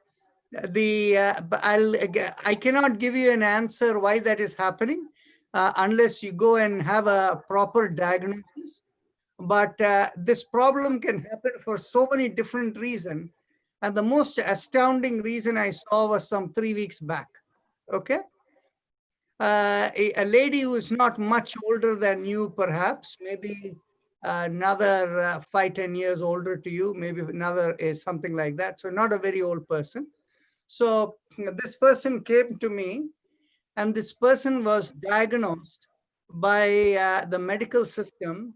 cannot give you an answer why that is happening unless you go and have a proper diagnosis. But this problem can happen for so many different reasons. And the most astounding reason I saw was some 3 weeks back. Okay. A lady who is not much older than you, perhaps, maybe another 5-10 years older to you, maybe another is something like that. So not a very old person. So this person came to me, and this person was diagnosed by the medical system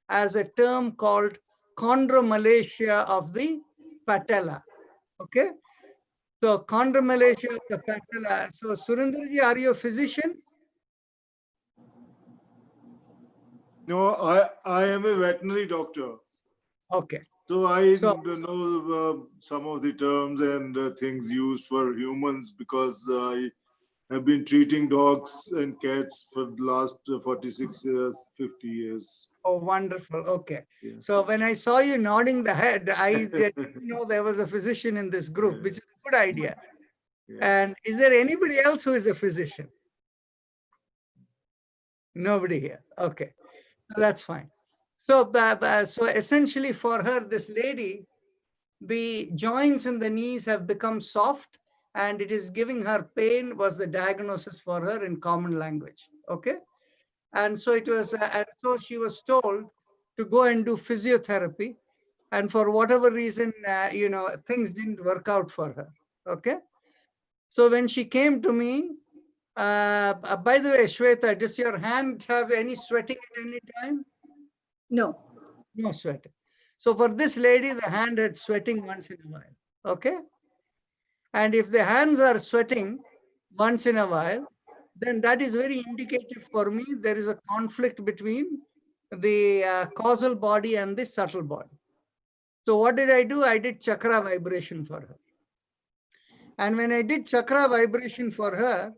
as a term called chondromalacia of the patella. Okay. So chondromalacia of the patella. So Surendraji, are you a physician? No, I am a veterinary doctor. Okay. So I know some of the terms and things used for humans because I have been treating dogs and cats for the last 46 years, 50 years. Oh, wonderful. Okay. Yeah. So when I saw you nodding the head, I didn't know there was a physician in this group, which is a good idea. Yeah. And is there anybody else who is a physician? Nobody here. Okay. That's fine. So, so essentially for her, this lady, the joints in the knees have become soft and it is giving her pain was the diagnosis for her in common language. Okay. And so it was, and so she was told to go and do physiotherapy. And for whatever reason, things didn't work out for her. Okay. So when she came to me, by the way, Shweta, does your hand have any sweating at any time? No. No sweating. So for this lady, the hand had sweating once in a while. Okay. And if the hands are sweating once in a while, then that is very indicative for me. There is a conflict between the causal body and the subtle body. So what did I do? I did chakra vibration for her. And when I did chakra vibration for her,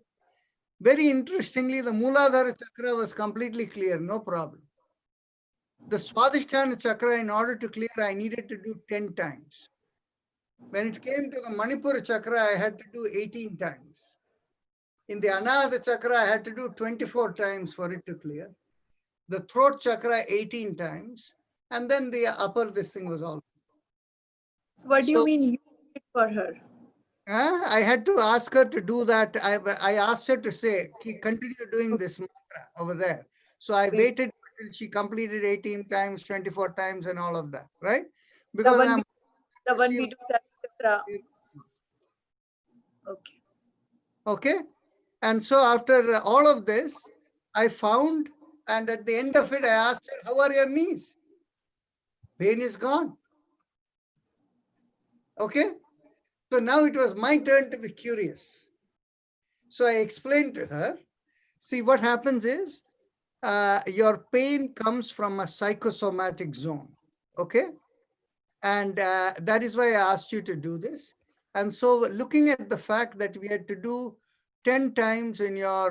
very interestingly, the Mooladhara chakra was completely clear, no problem. The Swadhisthana chakra, in order to clear, I needed to do 10 times. When it came to the Manipura chakra, I had to do 18 times. In the Anahata chakra, I had to do 24 times for it to clear. The throat chakra, 18 times. And then the upper, this thing was all. So what do you mean you did it for her? I had to ask her to do that. I asked her to say, continue doing this mantra over there. So I waited until she completed 18 times, 24 times, and all of that, right? Because the one we do that chakra. Okay. Okay. And so after all of this, I found, and at the end of it, I asked her, how are your knees? Pain is gone. Okay. So now it was my turn to be curious. So I explained to her, see what happens is your pain comes from a psychosomatic zone. Okay. And that is why I asked you to do this. And so looking at the fact that we had to do 10 times in your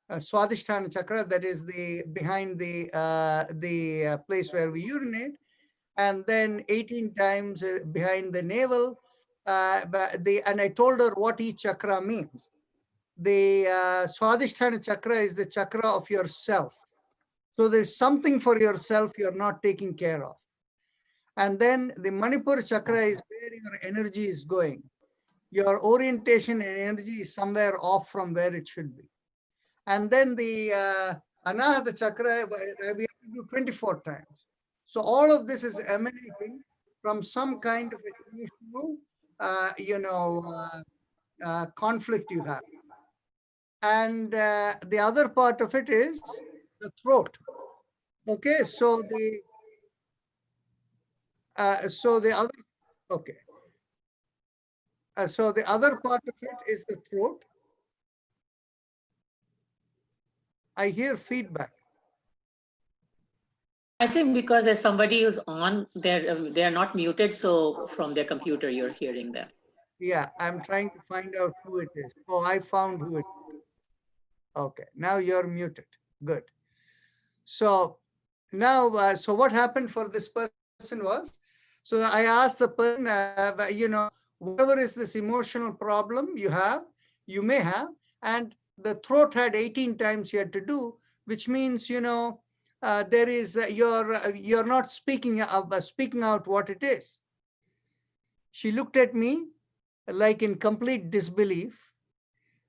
Swadhisthana chakra, that is the behind the place where we urinate, and then 18 times behind the navel. And I told her what each chakra means. The Swadhisthana chakra is the chakra of yourself. So there's something for yourself you're not taking care of. And then the Manipura chakra is where your energy is going. Your orientation and energy is somewhere off from where it should be. And then the Anahata chakra, we have to do 24 times. So all of this is emanating from some kind of emotional, conflict you have. And the other part of it is the throat. Okay, so the other, okay. So the other part of it is the throat. I hear feedback. I think because there's somebody who's on, they're not muted, so from their computer you're hearing them. Yeah, I'm trying to find out who it is. Oh, I found who it is. Okay, now you're muted. Good. So now, so what happened for this person was, so I asked the person, whatever is this emotional problem you have, you may have, and the throat had 18 times you had to do, which means, there is, you're not speaking out what it is. She looked at me like in complete disbelief.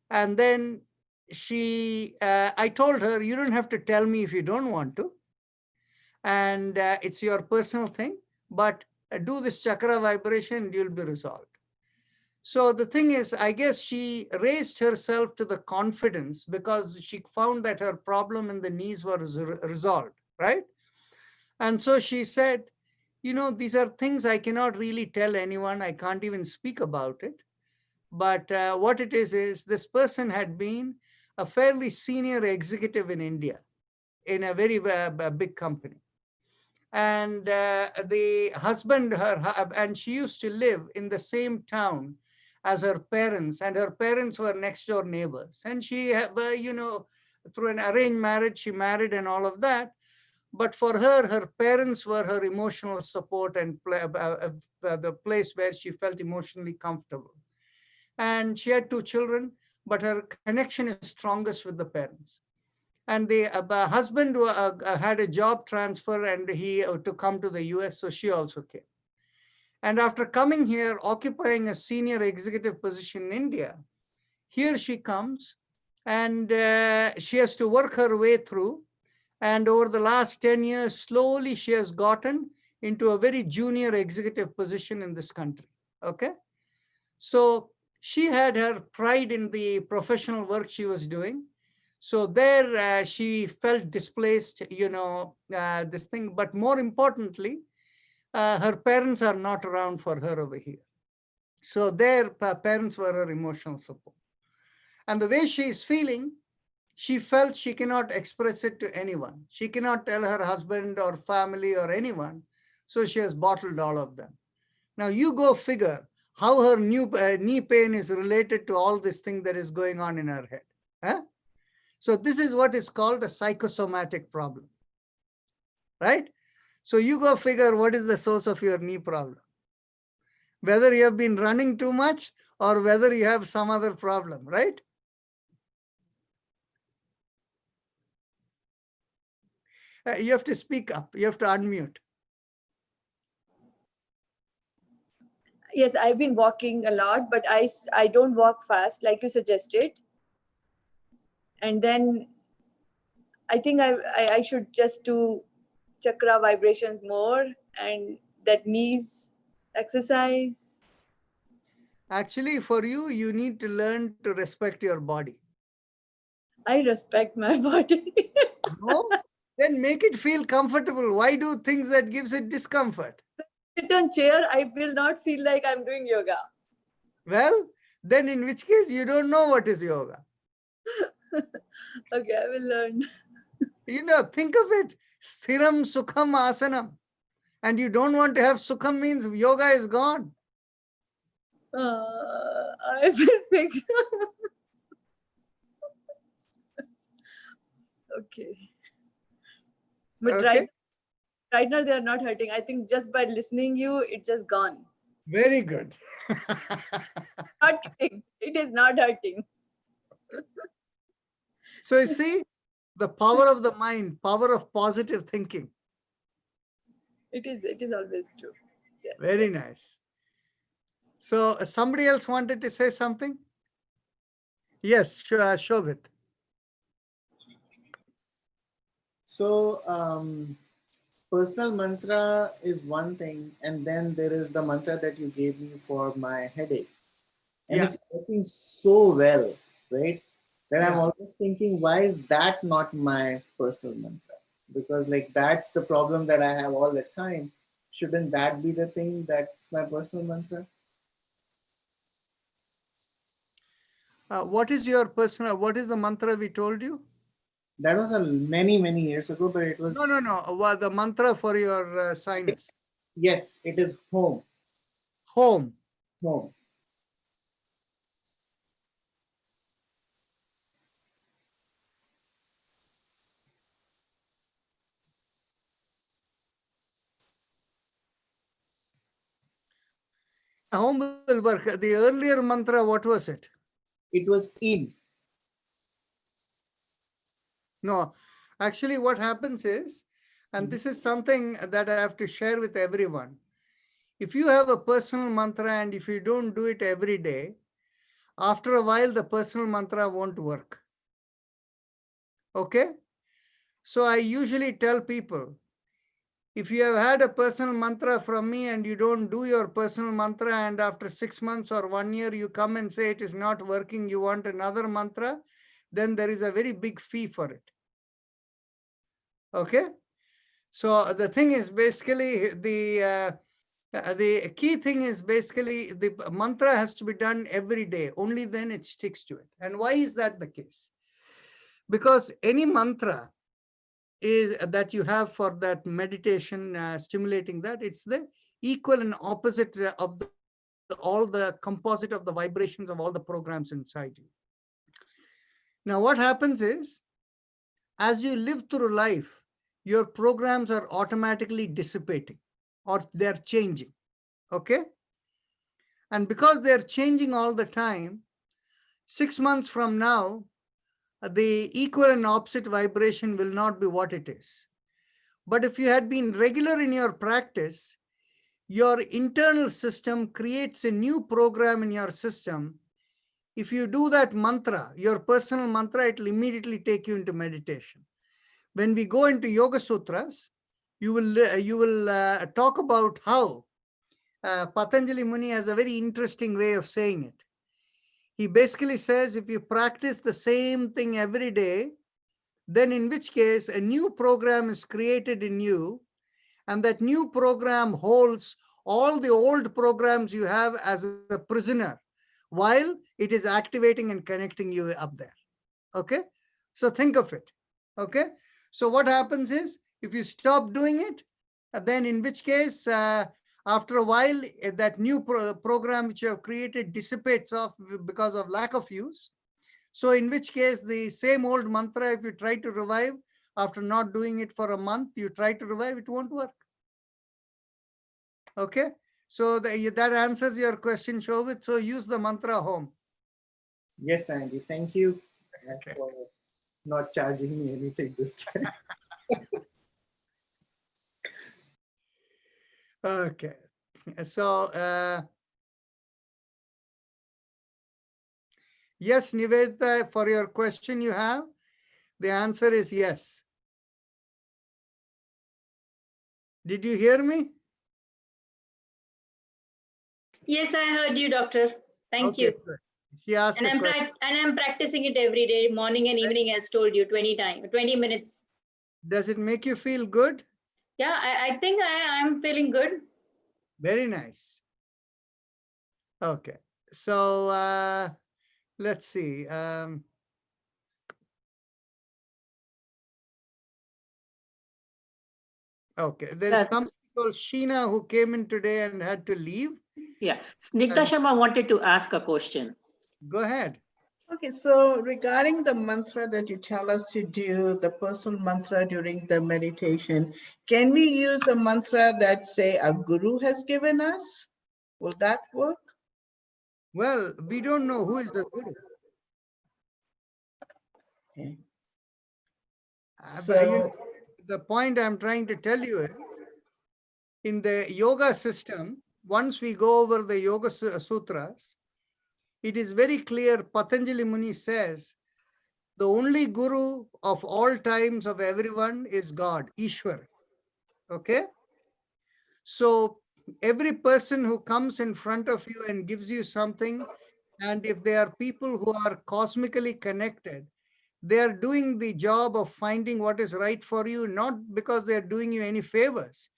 And then I told her, you don't have to tell me if you don't want to. And it's your personal thing, but do this chakra vibration and you'll be resolved. So the thing is, I guess she raised herself to the confidence because she found that her problem in the knees was resolved, right? And so she said, these are things I cannot really tell anyone. I can't even speak about it. But what it is this person had been a fairly senior executive in India in a very big company. And the husband, and she used to live in the same town as her parents, and her parents were next door neighbors. And she, through an arranged marriage, she married and all of that. But for her, her parents were her emotional support and the place where she felt emotionally comfortable. And she had 2 children, but her connection is strongest with the parents. And the husband had a job transfer and he to come to the US, so she also came. And after coming here, occupying a senior executive position in India, here she comes and she has to work her way through. And over the last 10 years, slowly she has gotten into a very junior executive position in this country. Okay. So she had her pride in the professional work she was doing. So there she felt displaced, this thing. But more importantly, her parents are not around for her over here. So their parents were her emotional support. And the way she is feeling, she felt she cannot express it to anyone. She cannot tell her husband or family or anyone. So she has bottled all of them. Now you go figure how her knee pain is related to all this thing that is going on in her head. Huh? So this is what is called a psychosomatic problem, right? So you go figure what is the source of your knee problem. Whether you have been running too much or whether you have some other problem, right? You have to speak up. You have to unmute. Yes, I've been walking a lot, but I don't walk fast like you suggested. And then I think I should just do chakra vibrations more and that knees exercise. Actually, for you, you need to learn to respect your body. I respect my body. No? Then make it feel comfortable. Why do things that gives it discomfort? Sit on chair, I will not feel like I'm doing yoga. Well, then in which case you don't know what is yoga. Okay, I will learn. Think of it. Sthiram Sukham Asanam. And you don't want to have Sukham means yoga is gone. I will fix. Okay. But Okay. right now they are not hurting. I think just by listening you, it's just gone. Very good. Not kidding. It is not hurting. So you see, the power of the mind, power of positive thinking. It is always true. Yes. Very nice. So somebody else wanted to say something? Yes, sure, Shobhit. So personal mantra is one thing, and then there is the mantra that you gave me for my headache. And Yeah. it's working so well, right? That I'm Yeah. always thinking, why is that not my personal mantra? Because like that's the problem that I have all the time. Shouldn't that be the thing that's my personal mantra? What is the mantra we told you? That was many years ago, but it was. No. The mantra for your sinus. Yes, it is home. Home. Home. Home will work. The earlier mantra, what was it? It was in. No, actually what happens is, and this is something that I have to share with everyone. If you have a personal mantra and if you don't do it every day, after a while, the personal mantra won't work. Okay? So I usually tell people, if you have had a personal mantra from me and you don't do your personal mantra and after 6 months or 1 year, you come and say it is not working, you want another mantra, then there is a very big fee for it. Okay? So the thing is basically the key thing is basically the mantra has to be done every day. Only then it sticks to it. And why is that the case? Because any mantra is that you have for that meditation, stimulating that, it's the equal and opposite of all the composite of the vibrations of all the programs inside you. Now what happens is, as you live through life, your programs are automatically dissipating or they're changing. Okay? And because they're changing all the time, 6 months from now, the equal and opposite vibration will not be what it is. But if you had been regular in your practice, your internal system creates a new program in your system. If you do that mantra, your personal mantra, it will immediately take you into meditation. When we go into Yoga Sutras, you will talk about how Patanjali Muni has a very interesting way of saying it. He basically says if you practice the same thing every day, then in which case a new program is created in you, and that new program holds all the old programs you have as a prisoner while it is activating and connecting you up there. Okay, so think of it. Okay, so what happens is if you stop doing it, then in which case after a while that new program which you have created dissipates off because of lack of use. So in which case the same old mantra, if you try to revive after not doing it for a month, you try to revive, it won't work. Okay, so that answers your question, Shobit. So use the mantra home. Yes, Anji. Thank you for not charging me anything this time. Okay, so yes, Nivedita, for your question you have, the answer is yes. Did you hear me? Yes, I heard you, doctor. Thank Okay, you. good. She asked And a question. I'm practicing it every day, morning and evening, as told you, 20 minutes. Does it make you feel good? Yeah, I think I'm feeling good. Very nice. Okay, so let's see. Okay, there is somebody called Sheena who came in today and had to leave. Yeah, Snigdha Sharma wanted to ask a question. Go ahead. Okay, so regarding the mantra that you tell us to do, the personal mantra during the meditation, can we use the mantra that, say, a guru has given us? Will that work? Well, we don't know who is the guru. Okay. But the point I'm trying to tell you is, in the yoga system, once we go over the Yoga Sutras, it is very clear, Patanjali Muni says, the only guru of all times of everyone is God, Ishwar. Okay? So every person who comes in front of you and gives you something, and if they are people who are cosmically connected, they are doing the job of finding what is right for you, not because they are doing you any favors,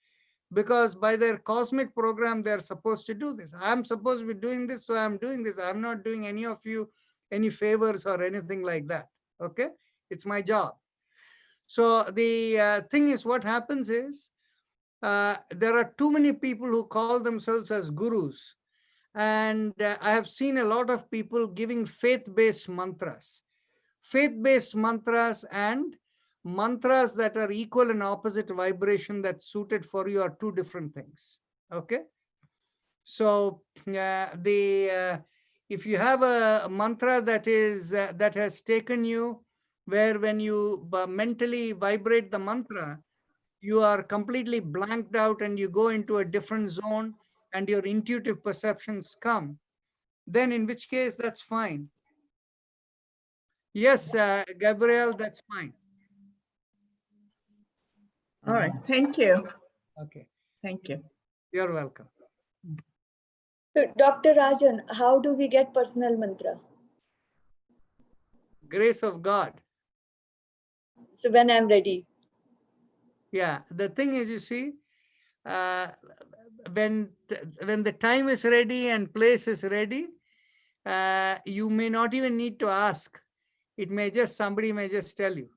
because by their cosmic program, they are supposed to do this. I'm supposed to be doing this, so I'm doing this. I'm not doing any of you any favors or anything like that. Okay? It's my job. So the thing is, what happens is, there are too many people who call themselves as gurus. And I have seen a lot of people giving faith-based mantras. Faith-based mantras and mantras that are equal and opposite vibration that's suited for you are two different things. Okay? So if you have a mantra that is that has taken you where when you mentally vibrate the mantra, you are completely blanked out and you go into a different zone and your intuitive perceptions come, then in which case that's fine. Yes, Gabriel, that's fine. All right, thank you. Okay. Thank you. You're welcome. So, Dr. Rajan, how do we get personal mantra? Grace of God. So when I'm ready. Yeah, the thing is, you see, when the time is ready and place is ready, you may not even need to ask. It may just, somebody may just tell you.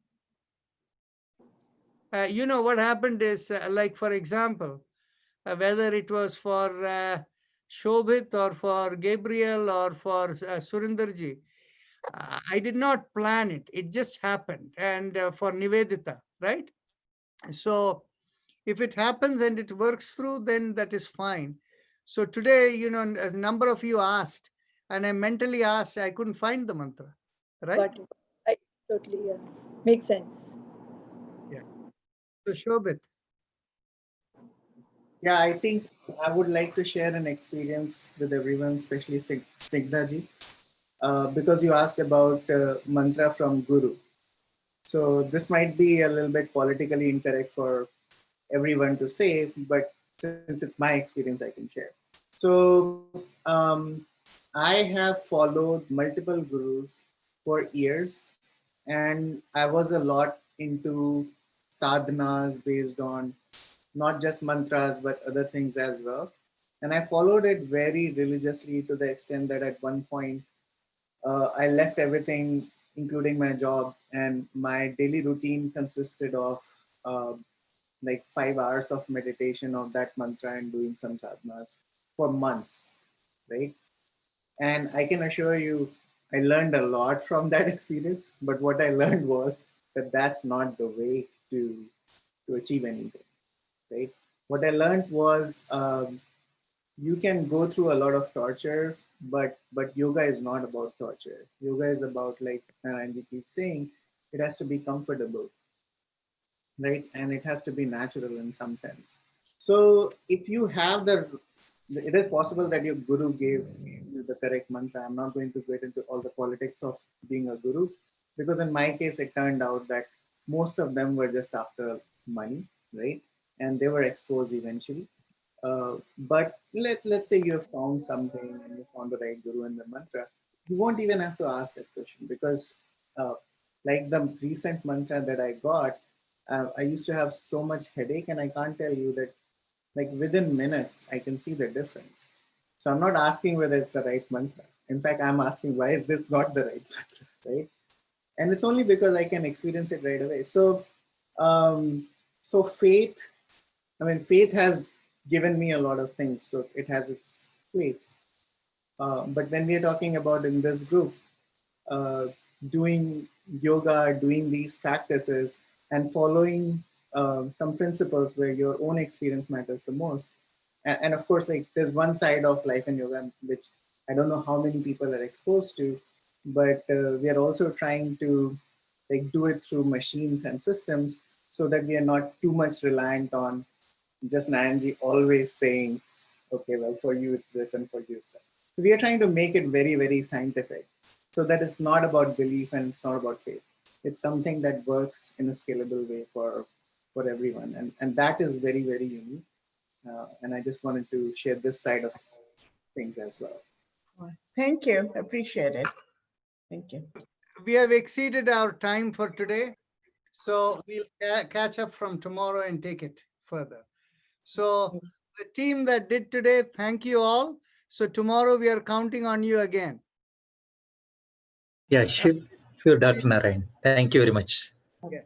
You know, what happened is, like, for example, whether it was for Shobhit or for Gabriel or for Surindarji, I did not plan it. It just happened. And for Nivedita, right? So if it happens and it works through, then that is fine. So today, you know, a number of you asked, and I mentally asked, I couldn't find the mantra, right? Got it. I totally, yeah. Makes sense. Yeah. So Shobhit. Yeah, I think I would like to share an experience with everyone, especially Snigdhaji, because you asked about mantra from Guru. So this might be a little bit politically incorrect for everyone to say, but since it's my experience, I can share. So I have followed multiple gurus for years, and I was a lot into sadhanas based on not just mantras, but other things as well. And I followed it very religiously to the extent that at one point I left everything, including my job, and my daily routine consisted of like 5 hours of meditation of that mantra and doing some sadhanas for months, right? And I can assure you, I learned a lot from that experience. But what I learned was that that's not the way to achieve anything, right? What I learned was you can go through a lot of torture, but yoga is not about torture. Yoga is about, like Narayan keeps saying, it has to be comfortable, right? And it has to be natural in some sense. So if you have it is possible that your guru gave you the correct mantra. I'm not going to get into all the politics of being a guru, because in my case, it turned out that most of them were just after money, right? And they were exposed eventually. But let's say you have found something and you found the right guru and the mantra, you won't even have to ask that question, because like the recent mantra that I got, I used to have so much headache, and I can't tell you that, like within minutes, I can see the difference. So I'm not asking whether it's the right mantra. In fact, I'm asking, why is this not the right mantra, right? And it's only because I can experience it right away. So, so faith, faith has given me a lot of things, so it has its place. But when we are talking about in this group, doing yoga, doing these practices, and following some principles where your own experience matters the most. And of course, like there's one side of life in yoga, which I don't know how many people are exposed to, but we are also trying to like do it through machines and systems so that we are not too much reliant on just Narayanji always saying, okay, well, for you it's this and for you it's that. So we are trying to make it very, very scientific so that it's not about belief and it's not about faith. It's something that works in a scalable way for everyone. And that is very, very unique. And I just wanted to share this side of things as well. Thank you. Appreciate it. Thank you. We have exceeded our time for today. So we'll catch up from tomorrow and take it further. So the team that did today, thank you all. So tomorrow we are counting on you again. Yeah, sure, Dr. Narayan. Thank you very much. Okay.